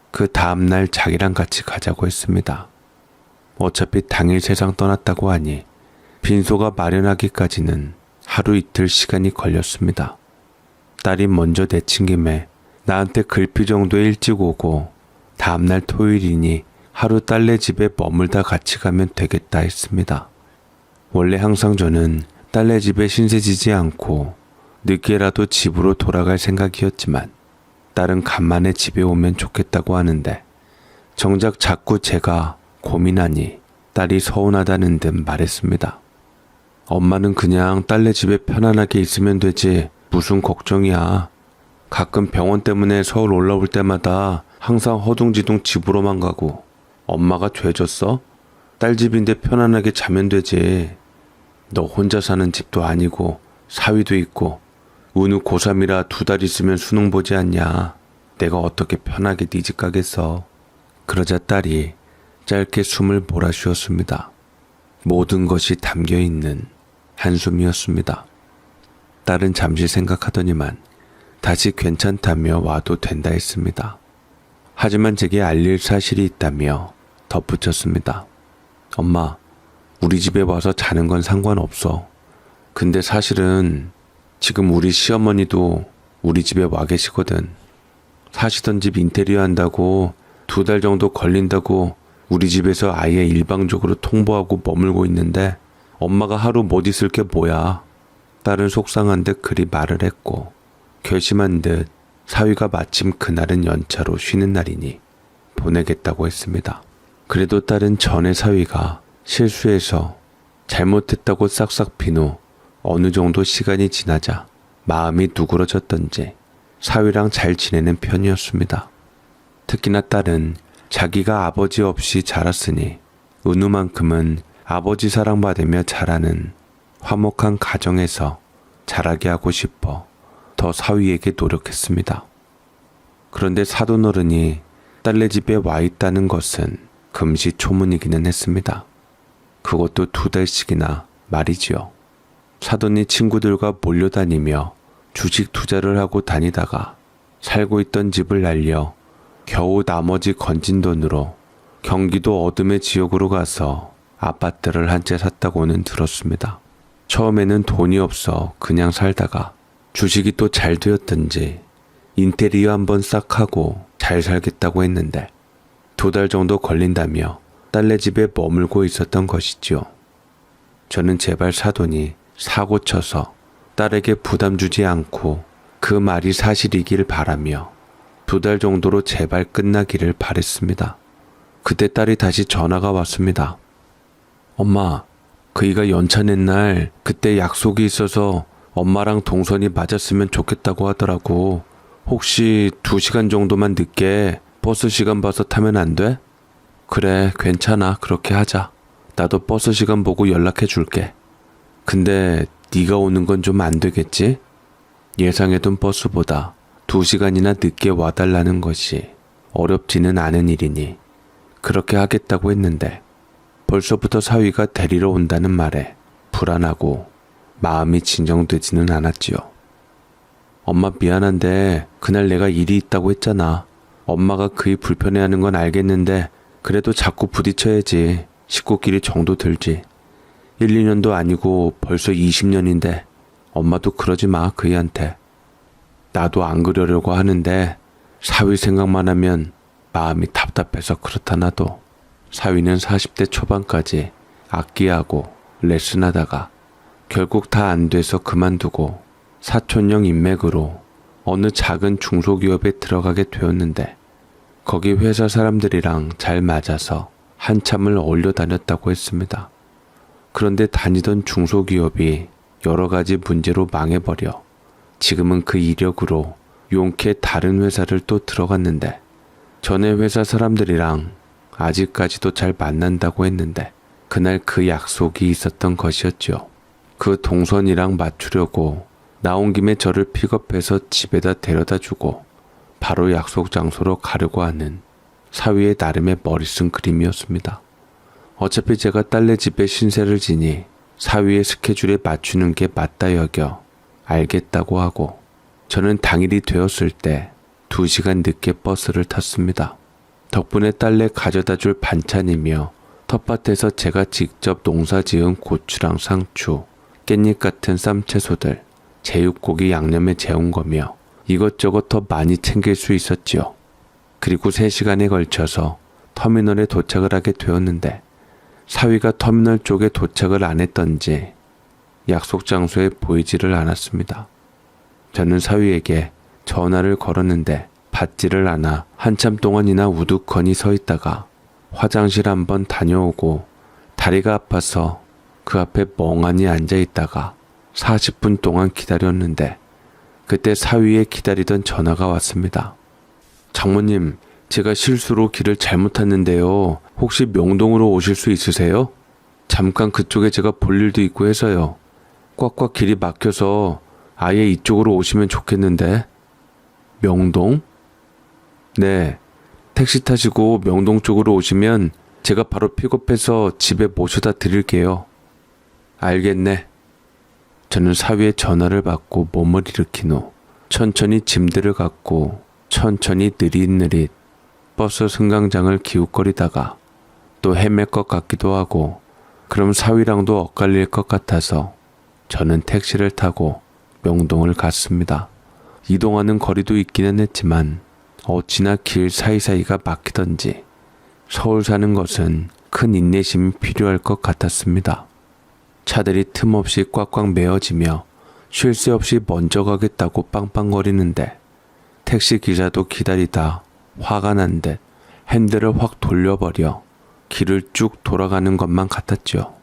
그 다음날 자기랑 같이 가자고 했습니다. 어차피 당일 세상 떠났다고 하니 빈소가 마련하기까지는 하루 이틀 시간이 걸렸습니다. 딸이 먼저 내친 김에 나한테 글피 정도에 일찍 오고 다음날 토요일이니 하루 딸네 집에 머물다 같이 가면 되겠다 했습니다. 원래 항상 저는 딸네 집에 신세지지 않고 늦게라도 집으로 돌아갈 생각이었지만 딸은 간만에 집에 오면 좋겠다고 하는데 정작 자꾸 제가 고민하니 딸이 서운하다는 듯 말했습니다. 엄마는 그냥 딸네 집에 편안하게 있으면 되지 무슨 걱정이야. 가끔 병원 때문에 서울 올라올 때마다 항상 허둥지둥 집으로만 가고 엄마가 죄졌어? 딸 집인데 편안하게 자면 되지. 너 혼자 사는 집도 아니고 사위도 있고 은우 고3이라 2달 있으면 수능 보지 않냐. 내가 어떻게 편하게 네 집 가겠어. 그러자 딸이 짧게 숨을 몰아쉬었습니다. 모든 것이 담겨있는 한숨이었습니다. 딸은 잠시 생각하더니만 다시 괜찮다며 와도 된다 했습니다. 하지만 제게 알릴 사실이 있다며 덧붙였습니다. 엄마, 우리 집에 와서 자는 건 상관없어. 근데 사실은 지금 우리 시어머니도 우리 집에 와 계시거든. 사시던 집 인테리어 한다고 2달 정도 걸린다고 우리 집에서 아예 일방적으로 통보하고 머물고 있는데 엄마가 하루 못 있을 게 뭐야. 딸은 속상한 듯 그리 말을 했고 결심한 듯 사위가 마침 그날은 연차로 쉬는 날이니 보내겠다고 했습니다. 그래도 딸은 전에 사위가 실수해서 잘못했다고 싹싹 빈 후 어느 정도 시간이 지나자 마음이 누그러졌던지 사위랑 잘 지내는 편이었습니다. 특히나 딸은 자기가 아버지 없이 자랐으니 은우만큼은 아버지 사랑받으며 자라는 화목한 가정에서 자라게 하고 싶어 더 사위에게 노력했습니다. 그런데 사돈어른이 딸네 집에 와 있다는 것은 금시초문이기는 했습니다. 그것도 2달씩이나 말이지요. 사돈이 친구들과 몰려다니며 주식 투자를 하고 다니다가 살고 있던 집을 날려 겨우 나머지 건진 돈으로 경기도 어둠의 지역으로 가서 아파트를 한 채 샀다고는 들었습니다. 처음에는 돈이 없어 그냥 살다가 주식이 또 잘 되었던지 인테리어 한번 싹 하고 잘 살겠다고 했는데 2달 정도 걸린다며 딸네 집에 머물고 있었던 것이지요. 저는 제발 사돈이 사고 쳐서 딸에게 부담 주지 않고 그 말이 사실이길 바라며 2달 정도로 제발 끝나기를 바랬습니다. 그때 딸이 다시 전화가 왔습니다. 엄마, 그이가 연차 낸 날 그때 약속이 있어서 엄마랑 동선이 맞았으면 좋겠다고 하더라고. 혹시 2시간 정도만 늦게 버스 시간 봐서 타면 안 돼? 그래, 괜찮아. 그렇게 하자. 나도 버스 시간 보고 연락해 줄게. 근데 네가 오는 건 좀 안 되겠지? 예상해둔 버스보다 2시간이나 늦게 와달라는 것이 어렵지는 않은 일이니 그렇게 하겠다고 했는데 벌써부터 사위가 데리러 온다는 말에 불안하고 마음이 진정되지는 않았지요. 엄마 미안한데 그날 내가 일이 있다고 했잖아. 엄마가 그이 불편해하는 건 알겠는데 그래도 자꾸 부딪혀야지. 식구끼리 정도 들지. 1, 2년도 아니고 벌써 20년인데 엄마도 그러지 마 그이한테. 나도 안 그러려고 하는데 사위 생각만 하면 마음이 답답해서 그렇다 나도. 사위는 40대 초반까지 악기하고 레슨하다가 결국 다 안 돼서 그만두고 사촌형 인맥으로 어느 작은 중소기업에 들어가게 되었는데 거기 회사 사람들이랑 잘 맞아서 한참을 어울려 다녔다고 했습니다. 그런데 다니던 중소기업이 여러 가지 문제로 망해버려 지금은 그 이력으로 용케 다른 회사를 또 들어갔는데 전에 회사 사람들이랑 아직까지도 잘 만난다고 했는데 그날 그 약속이 있었던 것이었죠. 그 동선이랑 맞추려고 나온 김에 저를 픽업해서 집에다 데려다 주고 바로 약속 장소로 가려고 하는 사위의 나름의 머리 쓴 그림이었습니다. 어차피 제가 딸네 집에 신세를 지니 사위의 스케줄에 맞추는 게 맞다 여겨 알겠다고 하고 저는 당일이 되었을 때 2시간 늦게 버스를 탔습니다. 덕분에 딸내 가져다 줄 반찬이며 텃밭에서 제가 직접 농사지은 고추랑 상추, 깻잎 같은 쌈채소들, 제육고기 양념에 재운 거며 이것저것 더 많이 챙길 수 있었지요. 그리고 3시간에 걸쳐서 터미널에 도착을 하게 되었는데 사위가 터미널 쪽에 도착을 안 했던지 약속 장소에 보이지를 않았습니다. 저는 사위에게 전화를 걸었는데 받지를 않아 한참 동안이나 우두커니 서 있다가 화장실 한번 다녀오고 다리가 아파서 그 앞에 멍하니 앉아 있다가 40분 동안 기다렸는데 그때 사위에 기다리던 전화가 왔습니다. 장모님, 제가 실수로 길을 잘못 탔는데요. 혹시 명동으로 오실 수 있으세요? 잠깐 그쪽에 제가 볼 일도 있고 해서요. 꽉꽉 길이 막혀서 아예 이쪽으로 오시면 좋겠는데. 명동? 네, 택시 타시고 명동 쪽으로 오시면 제가 바로 픽업해서 집에 모셔다 드릴게요. 알겠네. 저는 사위의 전화를 받고 몸을 일으킨 후 천천히 짐들을 갖고 천천히 느릿느릿 버스 승강장을 기웃거리다가 또 헤맬 것 같기도 하고 그럼 사위랑도 엇갈릴 것 같아서 저는 택시를 타고 명동을 갔습니다. 이동하는 거리도 있기는 했지만 어찌나 길 사이사이가 막히던지 서울 사는 것은 큰 인내심이 필요할 것 같았습니다. 차들이 틈없이 꽉꽉 메어지며 쉴 새 없이 먼저 가겠다고 빵빵거리는데 택시 기사도 기다리다 화가 난 듯 핸들을 확 돌려버려 길을 쭉 돌아가는 것만 같았죠.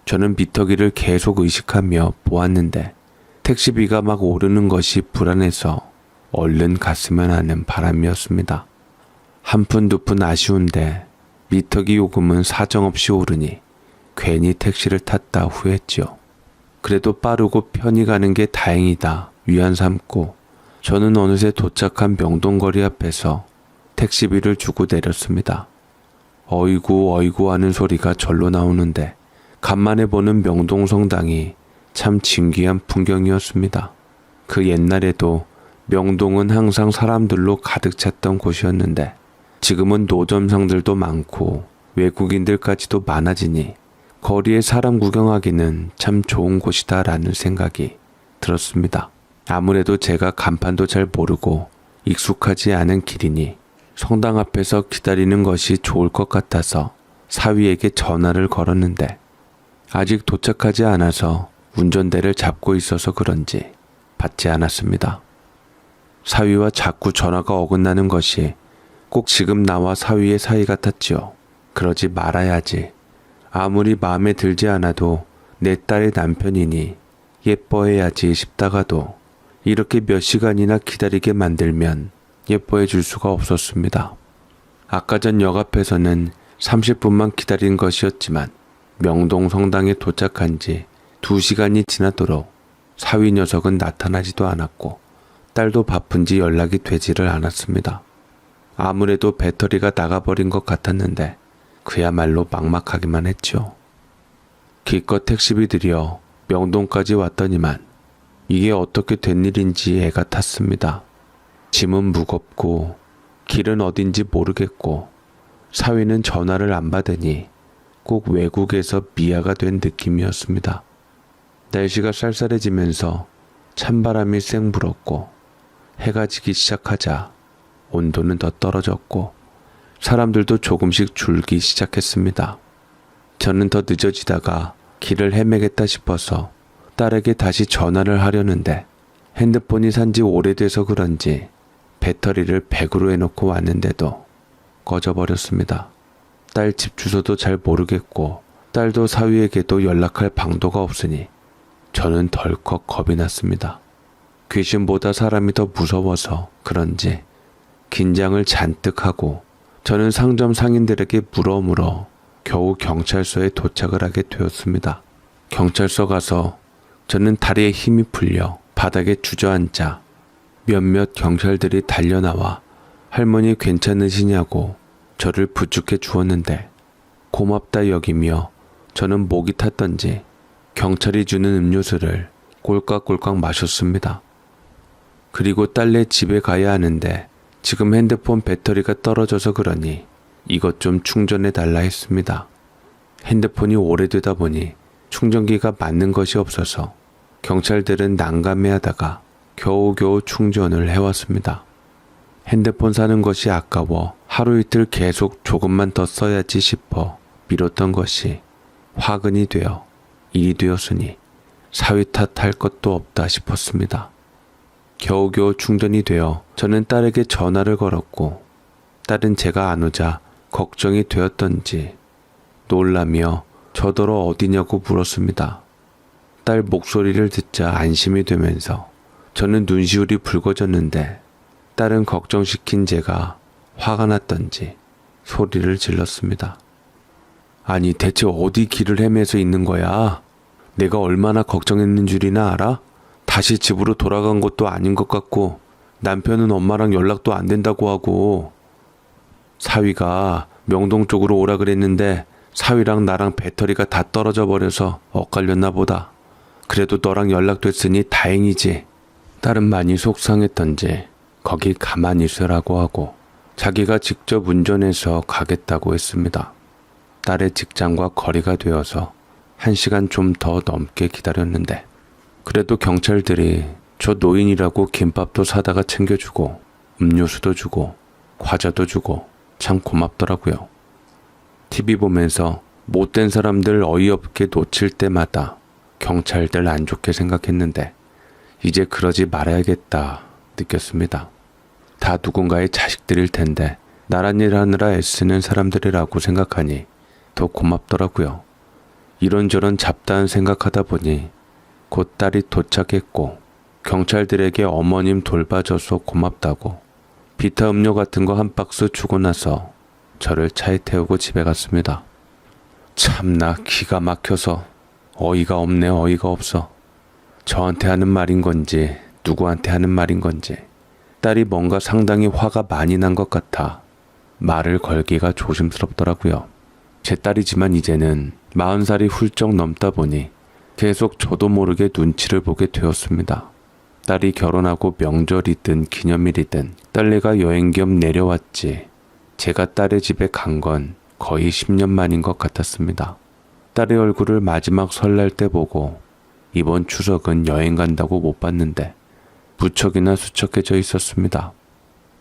저는 미터기를 계속 의식하며 보았는데 택시비가 막 오르는 것이 불안해서 얼른 갔으면 하는 바람이었습니다. 한 푼 두 푼 아쉬운데 미터기 요금은 사정없이 오르니 괜히 택시를 탔다 후회했죠. 그래도 빠르고 편히 가는 게 다행이다 위안 삼고 저는 어느새 도착한 명동거리 앞에서 택시비를 주고 내렸습니다. 어이구 어이구 하는 소리가 절로 나오는데 간만에 보는 명동성당이 참 진귀한 풍경이었습니다. 그 옛날에도 명동은 항상 사람들로 가득 찼던 곳이었는데 지금은 노점상들도 많고 외국인들까지도 많아지니 거리에 사람 구경하기는 참 좋은 곳이다라는 생각이 들었습니다. 아무래도 제가 간판도 잘 모르고 익숙하지 않은 길이니 성당 앞에서 기다리는 것이 좋을 것 같아서 사위에게 전화를 걸었는데 아직 도착하지 않아서 운전대를 잡고 있어서 그런지 받지 않았습니다. 사위와 자꾸 전화가 어긋나는 것이 꼭 지금 나와 사위의 사이 같았지요. 그러지 말아야지. 아무리 마음에 들지 않아도 내 딸의 남편이니 예뻐해야지 싶다가도 이렇게 몇 시간이나 기다리게 만들면 예뻐해 줄 수가 없었습니다. 아까 전 역 앞에서는 30분만 기다린 것이었지만 명동 성당에 도착한 지 2시간이 지나도록 사위 녀석은 나타나지도 않았고 딸도 바쁜지 연락이 되지를 않았습니다. 아무래도 배터리가 나가버린 것 같았는데 그야말로 막막하기만 했죠. 기껏 택시비 들여 명동까지 왔더니만 이게 어떻게 된 일인지 애가 탔습니다. 짐은 무겁고 길은 어딘지 모르겠고 사위는 전화를 안 받으니 꼭 외국에서 미아가 된 느낌이었습니다. 날씨가 쌀쌀해지면서 찬바람이 쌩 불었고 해가 지기 시작하자 온도는 더 떨어졌고 사람들도 조금씩 줄기 시작했습니다. 저는 더 늦어지다가 길을 헤매겠다 싶어서 딸에게 다시 전화를 하려는데 핸드폰이 산지 오래돼서 그런지 배터리를 100으로 해놓고 왔는데도 꺼져버렸습니다. 딸 집 주소도 잘 모르겠고 딸도 사위에게도 연락할 방도가 없으니 저는 덜컥 겁이 났습니다. 귀신보다 사람이 더 무서워서 그런지 긴장을 잔뜩 하고 저는 상점 상인들에게 물어 겨우 경찰서에 도착을 하게 되었습니다. 경찰서 가서 저는 다리에 힘이 풀려 바닥에 주저앉자 몇몇 경찰들이 달려나와 할머니 괜찮으시냐고 저를 부축해 주었는데 고맙다 여기며 저는 목이 탔던지 경찰이 주는 음료수를 꼴깍꼴깍 마셨습니다. 그리고 딸네 집에 가야 하는데 지금 핸드폰 배터리가 떨어져서 그러니 이것 좀 충전해 달라 했습니다. 핸드폰이 오래되다 보니 충전기가 맞는 것이 없어서 경찰들은 난감해하다가 겨우겨우 충전을 해왔습니다. 핸드폰 사는 것이 아까워 하루 이틀 계속 조금만 더 써야지 싶어 미뤘던 것이 화근이 되어 일이 되었으니 사위 탓할 것도 없다 싶었습니다. 겨우겨우 충전이 되어 저는 딸에게 전화를 걸었고 딸은 제가 안 오자 걱정이 되었던지 놀라며 저더러 어디냐고 물었습니다. 딸 목소리를 듣자 안심이 되면서 저는 눈시울이 붉어졌는데 딸은 걱정시킨 제가 화가 났던지 소리를 질렀습니다. 아니 대체 어디 길을 헤매서 있는 거야? 내가 얼마나 걱정했는 줄이나 알아? 다시 집으로 돌아간 것도 아닌 것 같고 남편은 엄마랑 연락도 안 된다고 하고 사위가 명동 쪽으로 오라 그랬는데 사위랑 나랑 배터리가 다 떨어져 버려서 엇갈렸나 보다. 그래도 너랑 연락됐으니 다행이지. 딸은 많이 속상했던지 거기 가만히 있으라고 하고 자기가 직접 운전해서 가겠다고 했습니다. 딸의 직장과 거리가 되어서 1시간 좀 더 넘게 기다렸는데 그래도 경찰들이 저 노인이라고 김밥도 사다가 챙겨주고 음료수도 주고 과자도 주고 참 고맙더라고요. TV 보면서 못된 사람들 어이없게 놓칠 때마다 경찰들 안 좋게 생각했는데 이제 그러지 말아야겠다 느꼈습니다. 다 누군가의 자식들일 텐데 나란 일 하느라 애쓰는 사람들이라고 생각하니 더 고맙더라고요. 이런저런 잡다한 생각하다 보니 곧 딸이 도착했고 경찰들에게 어머님 돌봐줘서 고맙다고 비타 음료 같은 거 한 박스 주고 나서 저를 차에 태우고 집에 갔습니다. 참나 기가 막혀서 어이가 없네 어이가 없어. 저한테 하는 말인 건지 누구한테 하는 말인 건지 딸이 뭔가 상당히 화가 많이 난 것 같아 말을 걸기가 조심스럽더라고요. 제 딸이지만 이제는 40살이 훌쩍 넘다 보니 계속 저도 모르게 눈치를 보게 되었습니다. 딸이 결혼하고 명절이든 기념일이든 딸내가 여행 겸 내려왔지 제가 딸의 집에 간 건 거의 10년 만인 것 같았습니다. 딸의 얼굴을 마지막 설날 때 보고 이번 추석은 여행 간다고 못 봤는데 무척이나 수척해져 있었습니다.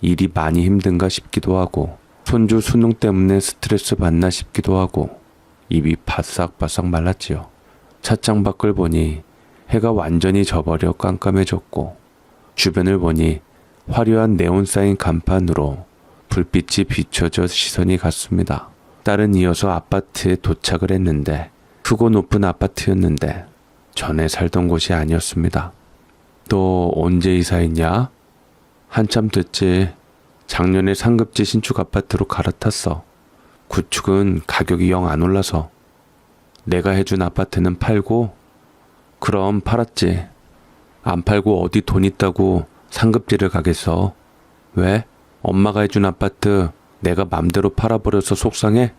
일이 많이 힘든가 싶기도 하고 손주 수능 때문에 스트레스 받나 싶기도 하고 입이 바싹바싹 말랐지요. 찻장 밖을 보니 해가 완전히 져버려 깜깜해졌고 주변을 보니 화려한 네온 사인 간판으로 불빛이 비춰져 시선이 갔습니다. 딸은 이어서 아파트에 도착을 했는데 크고 높은 아파트였는데 전에 살던 곳이 아니었습니다. 또 언제 이사했냐? 한참 됐지. 작년에 상급지 신축 아파트로 갈아탔어. 구축은 가격이 영 안 올라서. 내가 해준 아파트는 팔고? 그럼 팔았지. 안 팔고 어디 돈 있다고 상급지를 가겠어. 왜? 엄마가 해준 아파트 내가 맘대로 팔아버려서 속상해?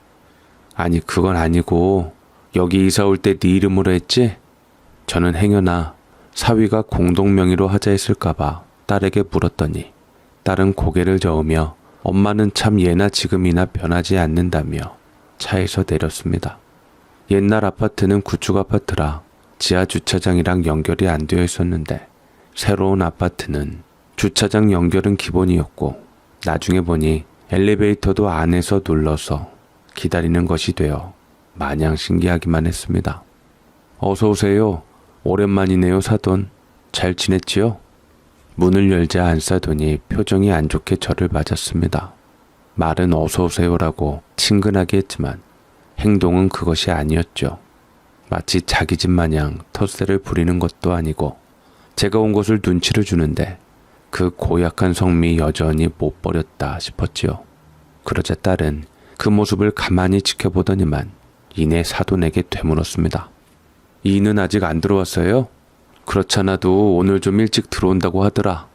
아니 그건 아니고 여기 이사 올 때 네 이름으로 했지? 저는 행여나 사위가 공동명의로 하자 했을까봐 딸에게 물었더니 딸은 고개를 저으며 엄마는 참 예나 지금이나 변하지 않는다며 차에서 내렸습니다. 옛날 아파트는 구축 아파트라 지하 주차장이랑 연결이 안 되어 있었는데 새로운 아파트는 주차장 연결은 기본이었고 나중에 보니 엘리베이터도 안에서 눌러서 기다리는 것이 되어 마냥 신기하기만 했습니다. 어서 오세요. 오랜만이네요 사돈. 잘 지냈지요? 문을 열자 안사돈이 표정이 안 좋게 저를 맞았습니다. 말은 어서 오세요라고 친근하게 했지만 행동은 그것이 아니었죠. 마치 자기 집 마냥 텃세를 부리는 것도 아니고 제가 온 것을 눈치를 주는데 그 고약한 성미 여전히 못 버렸다 싶었지요. 그러자 딸은 그 모습을 가만히 지켜보더니만 이내 사돈에게 되물었습니다. 이는 아직 안 들어왔어요? 그렇잖아도 오늘 좀 일찍 들어온다고 하더라.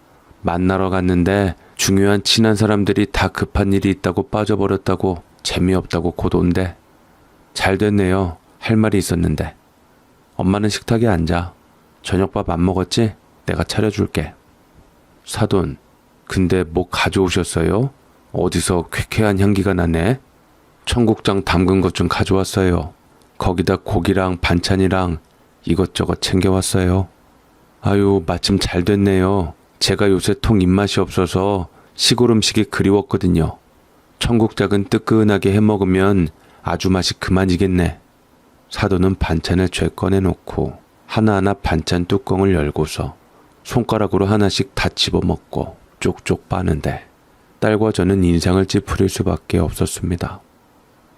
만나러 갔는데 중요한 친한 사람들이 다 급한 일이 있다고 빠져버렸다고 재미없다고 곧 온대. 잘 됐네요. 할 말이 있었는데. 엄마는 식탁에 앉아. 저녁밥 안 먹었지? 내가 차려줄게. 사돈, 근데 뭐 가져오셨어요? 어디서 쾌쾌한 향기가 나네? 청국장 담근 것 좀 가져왔어요. 거기다 고기랑 반찬이랑 이것저것 챙겨왔어요. 아유, 마침 잘 됐네요. 제가 요새 통 입맛이 없어서 시골 음식이 그리웠거든요. 청국장은 뜨끈하게 해먹으면 아주 맛이 그만이겠네. 사돈은 반찬을 죄 꺼내놓고 하나하나 반찬 뚜껑을 열고서 손가락으로 하나씩 다 집어먹고 쪽쪽 빠는데 딸과 저는 인상을 찌푸릴 수밖에 없었습니다.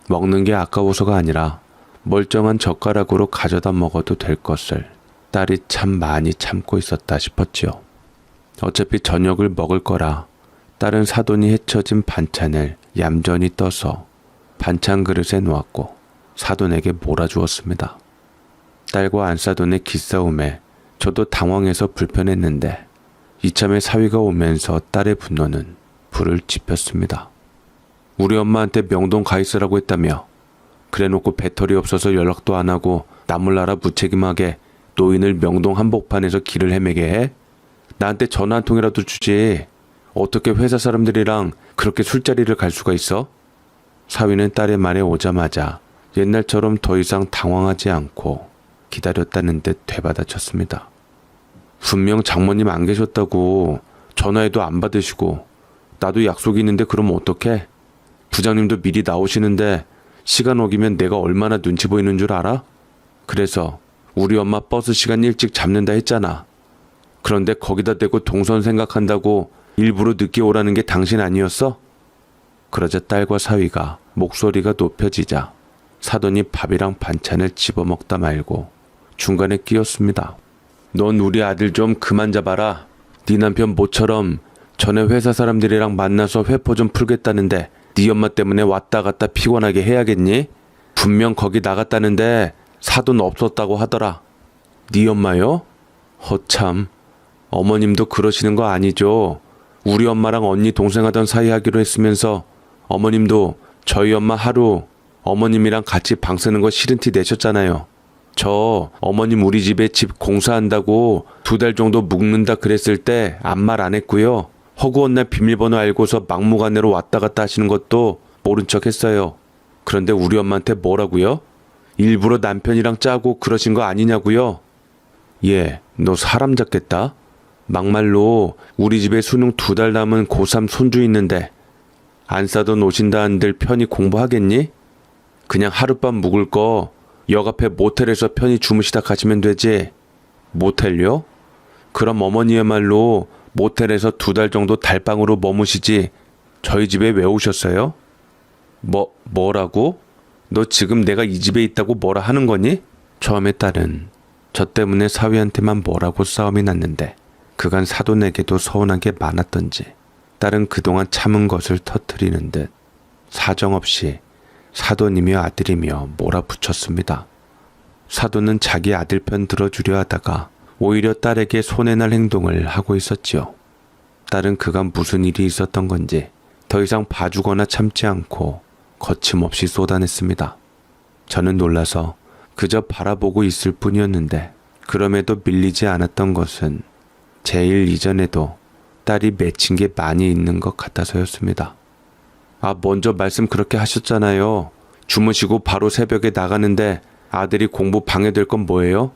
먹는 게 아까워서가 아니라 멀쩡한 젓가락으로 가져다 먹어도 될 것을 딸이 참 많이 참고 있었다 싶었지요. 어차피 저녁을 먹을 거라 딸은 사돈이 헤쳐진 반찬을 얌전히 떠서 반찬 그릇에 놓았고 사돈에게 몰아주었습니다. 딸과 안사돈의 기싸움에 저도 당황해서 불편했는데 이참에 사위가 오면서 딸의 분노는 불을 지폈습니다. 우리 엄마한테 명동 가 있으라고 했다며. 그래놓고 배터리 없어서 연락도 안 하고 나몰라라 무책임하게 노인을 명동 한복판에서 길을 헤매게 해? 나한테 전화 한 통이라도 주지. 어떻게 회사 사람들이랑 그렇게 술자리를 갈 수가 있어? 사위는 딸의 말에 오자마자 옛날처럼 더 이상 당황하지 않고 기다렸다는 듯 되받아쳤습니다. 분명 장모님 안 계셨다고 전화해도 안 받으시고 나도 약속이 있는데 그럼 어떡해? 부장님도 미리 나오시는데 시간 어기면 내가 얼마나 눈치 보이는 줄 알아? 그래서 우리 엄마 버스 시간 일찍 잡는다 했잖아. 그런데 거기다 대고 동선 생각한다고 일부러 늦게 오라는 게 당신 아니었어? 그러자 딸과 사위가 목소리가 높여지자 사돈이 밥이랑 반찬을 집어먹다 말고 중간에 끼었습니다. 넌 우리 아들 좀 그만 잡아라. 네 남편 모처럼 전에 회사 사람들이랑 만나서 회포 좀 풀겠다는데 네 엄마 때문에 왔다 갔다 피곤하게 해야겠니? 분명 거기 나갔다는데 사돈 없었다고 하더라. 네 엄마요? 허참, 어머님도 그러시는 거 아니죠? 우리 엄마랑 언니 동생 하던 사이 하기로 했으면서 어머님도 저희 엄마 하루 어머님이랑 같이 방 쓰는 거 싫은 티 내셨잖아요. 저 어머님 우리 집에 집 공사한다고 2달 정도 묵는다 그랬을 때 아무 말 안 했고요. 허구한 날 비밀번호 알고서 막무가내로 왔다 갔다 하시는 것도 모른 척 했어요. 그런데 우리 엄마한테 뭐라고요? 일부러 남편이랑 짜고 그러신 거 아니냐고요? 예, 너 사람 잡겠다. 막말로 우리 집에 수능 2달 남은 고3 손주 있는데 안 싸던 오신다 한들 편히 공부하겠니? 그냥 하룻밤 묵을 거 역 앞에 모텔에서 편히 주무시다 가시면 되지. 모텔요? 그럼 어머니야말로 모텔에서 2달 정도 달방으로 머무시지 저희 집에 왜 오셨어요? 뭐라고? 너 지금 내가 이 집에 있다고 뭐라 하는 거니? 처음에 딸은 저 때문에 사위한테만 뭐라고 싸움이 났는데 그간 사돈에게도 서운한 게 많았던지 딸은 그동안 참은 것을 터뜨리는 듯 사정없이 사돈이며 아들이며 몰아붙였습니다. 사돈은 자기 아들 편 들어주려 하다가 오히려 딸에게 손해날 행동을 하고 있었지요. 딸은 그간 무슨 일이 있었던 건지 더 이상 봐주거나 참지 않고 거침없이 쏟아냈습니다. 저는 놀라서 그저 바라보고 있을 뿐이었는데 그럼에도 밀리지 않았던 것은 제 일 이전에도 딸이 맺힌 게 많이 있는 것 같아서였습니다. 먼저 말씀 그렇게 하셨잖아요. 주무시고 바로 새벽에 나가는데 아들이 공부 방해될 건 뭐예요?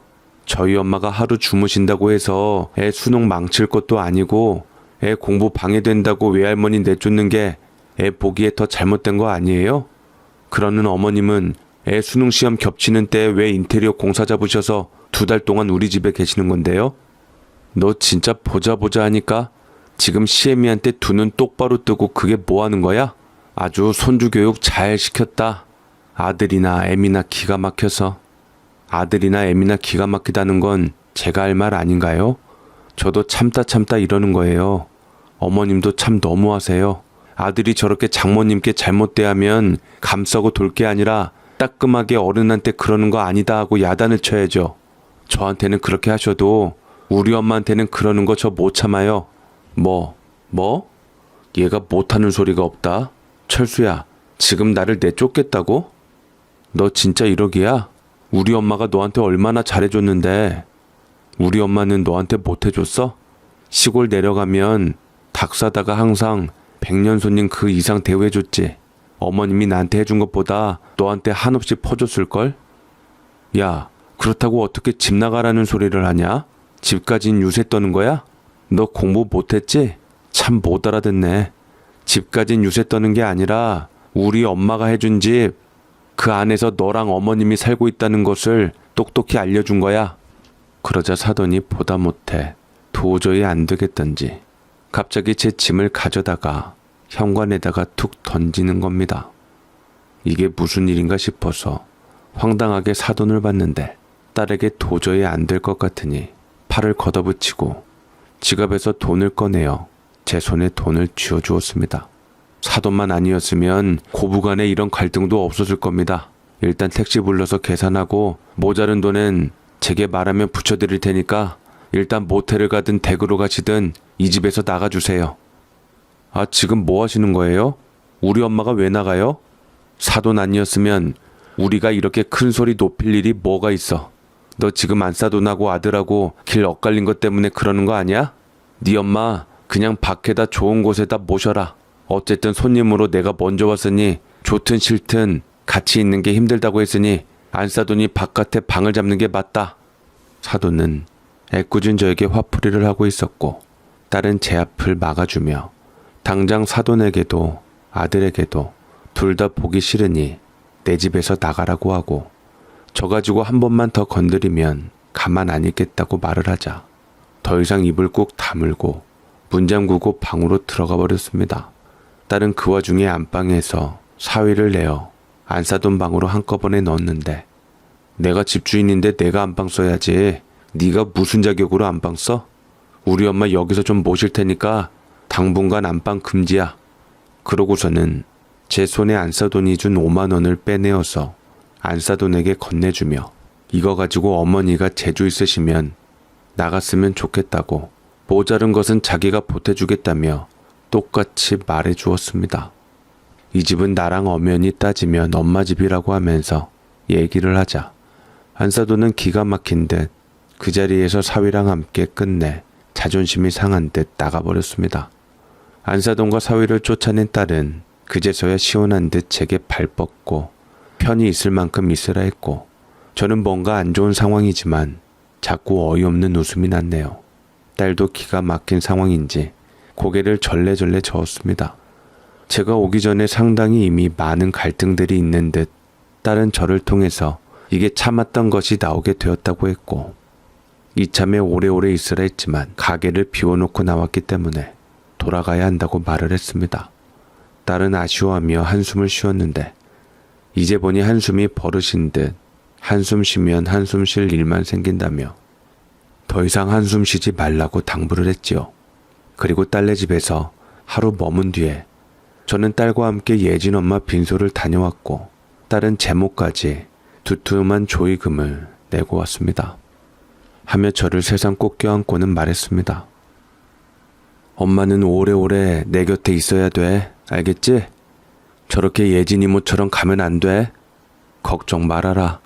저희 엄마가 하루 주무신다고 해서 애 수능 망칠 것도 아니고 애 공부 방해된다고 외할머니 내쫓는 게 애 보기에 더 잘못된 거 아니에요? 그러는 어머님은 애 수능 시험 겹치는 때 왜 인테리어 공사 잡으셔서 2달 동안 우리 집에 계시는 건데요? 너 진짜 보자 하니까 지금 시애미한테 두 눈 똑바로 뜨고 그게 뭐 하는 거야? 아주 손주 교육 잘 시켰다. 아들이나 애미나 기가 막혀서. 아들이나 애미나 기가 막히다는 건 제가 할 말 아닌가요? 저도 참다 이러는 거예요. 어머님도 참 너무하세요. 아들이 저렇게 장모님께 잘못대하면 감싸고 돌 게 아니라 따끔하게 어른한테 그러는 거 아니다 하고 야단을 쳐야죠. 저한테는 그렇게 하셔도 우리 엄마한테는 그러는 거 저 못 참아요. 뭐? 얘가 못하는 소리가 없다. 철수야, 지금 나를 내쫓겠다고? 너 진짜 이러기야? 우리 엄마가 너한테 얼마나 잘해줬는데 우리 엄마는 너한테 못해줬어? 시골 내려가면 닭 사다가 항상 백년 손님 그 이상 대우해줬지. 어머님이 나한테 해준 것보다 너한테 한없이 퍼줬을걸? 야, 그렇다고 어떻게 집 나가라는 소리를 하냐? 집까진 유세 떠는 거야? 너 공부 못했지? 참 못 알아듣네. 집까진 유세 떠는 게 아니라 우리 엄마가 해준 집, 그 안에서 너랑 어머님이 살고 있다는 것을 똑똑히 알려준 거야. 그러자 사돈이 보다 못해 도저히 안 되겠던지 갑자기 제 짐을 가져다가 현관에다가 툭 던지는 겁니다. 이게 무슨 일인가 싶어서 황당하게 사돈을 봤는데 딸에게 도저히 안 될 것 같으니 팔을 걷어붙이고 지갑에서 돈을 꺼내어 제 손에 돈을 쥐어주었습니다. 사돈만 아니었으면 고부간에 이런 갈등도 없었을 겁니다. 일단 택시 불러서 계산하고 모자른 돈은 제게 말하면 붙여드릴 테니까 일단 모텔을 가든 댁으로 가시든 이 집에서 나가주세요. 아, 지금 뭐 하시는 거예요? 우리 엄마가 왜 나가요? 사돈 아니었으면 우리가 이렇게 큰 소리 높일 일이 뭐가 있어? 너 지금 안사돈하고 아들하고 길 엇갈린 것 때문에 그러는 거 아니야? 네 엄마 그냥 밖에다 좋은 곳에다 모셔라. 어쨌든 손님으로 내가 먼저 왔으니 좋든 싫든 같이 있는 게 힘들다고 했으니 안사돈이 바깥에 방을 잡는 게 맞다. 사돈은 애꿎은 저에게 화풀이를 하고 있었고 딸은 제 앞을 막아주며 당장 사돈에게도 아들에게도 둘 다 보기 싫으니 내 집에서 나가라고 하고 저 가지고 한 번만 더 건드리면 가만 안 있겠다고 말을 하자 더 이상 입을 꾹 다물고 문 잠그고 방으로 들어가 버렸습니다. 딸은 그 와중에 안방에서 사위를 내어 안사돈 방으로 한꺼번에 넣었는데 내가 집주인인데 내가 안방 써야지. 네가 무슨 자격으로 안방 써? 우리 엄마 여기서 좀 모실 테니까 당분간 안방 금지야. 그러고서는 제 손에 안사돈이 준 5만 원을 빼내어서 안사돈에게 건네주며 이거 가지고 어머니가 재주 있으시면 나갔으면 좋겠다고 모자른 것은 자기가 보태주겠다며 똑같이 말해주었습니다. 이 집은 나랑 엄연히 따지면 엄마 집이라고 하면서 얘기를 하자 안사돈은 기가 막힌 듯 그 자리에서 사위랑 함께 끝내 자존심이 상한 듯 나가버렸습니다. 안사돈과 사위를 쫓아낸 딸은 그제서야 시원한 듯 제게 발 뻗고 편히 있을 만큼 있으라 했고 저는 뭔가 안 좋은 상황이지만 자꾸 어이없는 웃음이 났네요. 딸도 기가 막힌 상황인지 고개를 절레절레 저었습니다. 제가 오기 전에 상당히 이미 많은 갈등들이 있는 듯 딸은 저를 통해서 이게 참았던 것이 나오게 되었다고 했고 이참에 오래오래 있으라 했지만 가게를 비워놓고 나왔기 때문에 돌아가야 한다고 말을 했습니다. 딸은 아쉬워하며 한숨을 쉬었는데 이제 보니 한숨이 버릇인 듯 한숨 쉬면 한숨 쉴 일만 생긴다며 더 이상 한숨 쉬지 말라고 당부를 했지요. 그리고 딸네 집에서 하루 머문 뒤에 저는 딸과 함께 예진 엄마 빈소를 다녀왔고 딸은 제목까지 두툼한 조의금을 내고 왔습니다. 하며 저를 세상 꼭 껴안고는 말했습니다. 엄마는 오래오래 내 곁에 있어야 돼. 알겠지? 저렇게 예진 이모처럼 가면 안 돼. 걱정 말아라.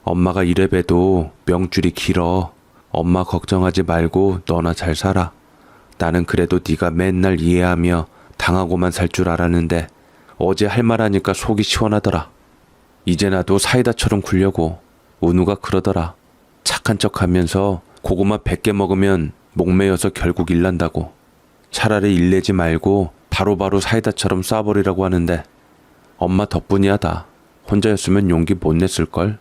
엄마가 이래봬도 명줄이 길어. 엄마 걱정하지 말고 너나 잘 살아. 나는 그래도 네가 맨날 이해하며 당하고만 살 줄 알았는데 어제 할 말 하니까 속이 시원하더라. 이제 나도 사이다처럼 굴려고. 은우가 그러더라. 착한 척하면서 고구마 100개 먹으면 목매여서 결국 일난다고. 차라리 일내지 말고 바로바로 사이다처럼 쏴버리라고 하는데 엄마 덕분이야 다. 혼자였으면 용기 못 냈을걸.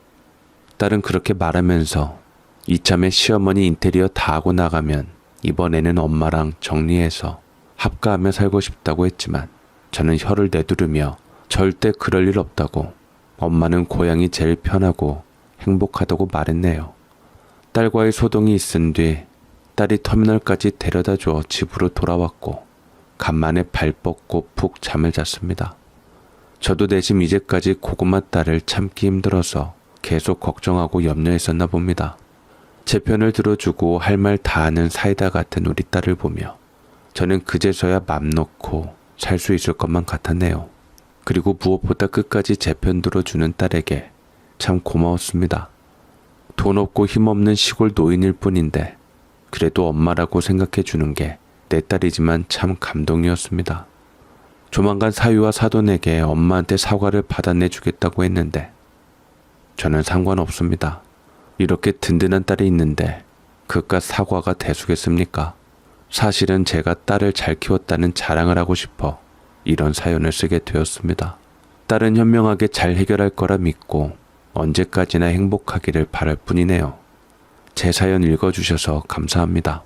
딸은 그렇게 말하면서 이참에 시어머니 인테리어 다 하고 나가면 이번에는 엄마랑 정리해서 합가하며 살고 싶다고 했지만 저는 혀를 내두르며 절대 그럴 일 없다고 엄마는 고향이 제일 편하고 행복하다고 말했네요. 딸과의 소동이 있은 뒤 딸이 터미널까지 데려다줘 집으로 돌아왔고 간만에 발 뻗고 푹 잠을 잤습니다. 저도 내심 이제까지 고구마 딸을 참기 힘들어서 계속 걱정하고 염려했었나 봅니다. 제 편을 들어주고 할 말 다 하는 사이다 같은 우리 딸을 보며 저는 그제서야 맘 놓고 살 수 있을 것만 같았네요. 그리고 무엇보다 끝까지 제 편 들어주는 딸에게 참 고마웠습니다. 돈 없고 힘없는 시골 노인일 뿐인데 그래도 엄마라고 생각해 주는 게 내 딸이지만 참 감동이었습니다. 조만간 사위와 사돈에게 엄마한테 사과를 받아내 주겠다고 했는데 저는 상관없습니다. 이렇게 든든한 딸이 있는데 그깟 사과가 대수겠습니까? 사실은 제가 딸을 잘 키웠다는 자랑을 하고 싶어 이런 사연을 쓰게 되었습니다. 딸은 현명하게 잘 해결할 거라 믿고 언제까지나 행복하기를 바랄 뿐이네요. 제 사연 읽어주셔서 감사합니다.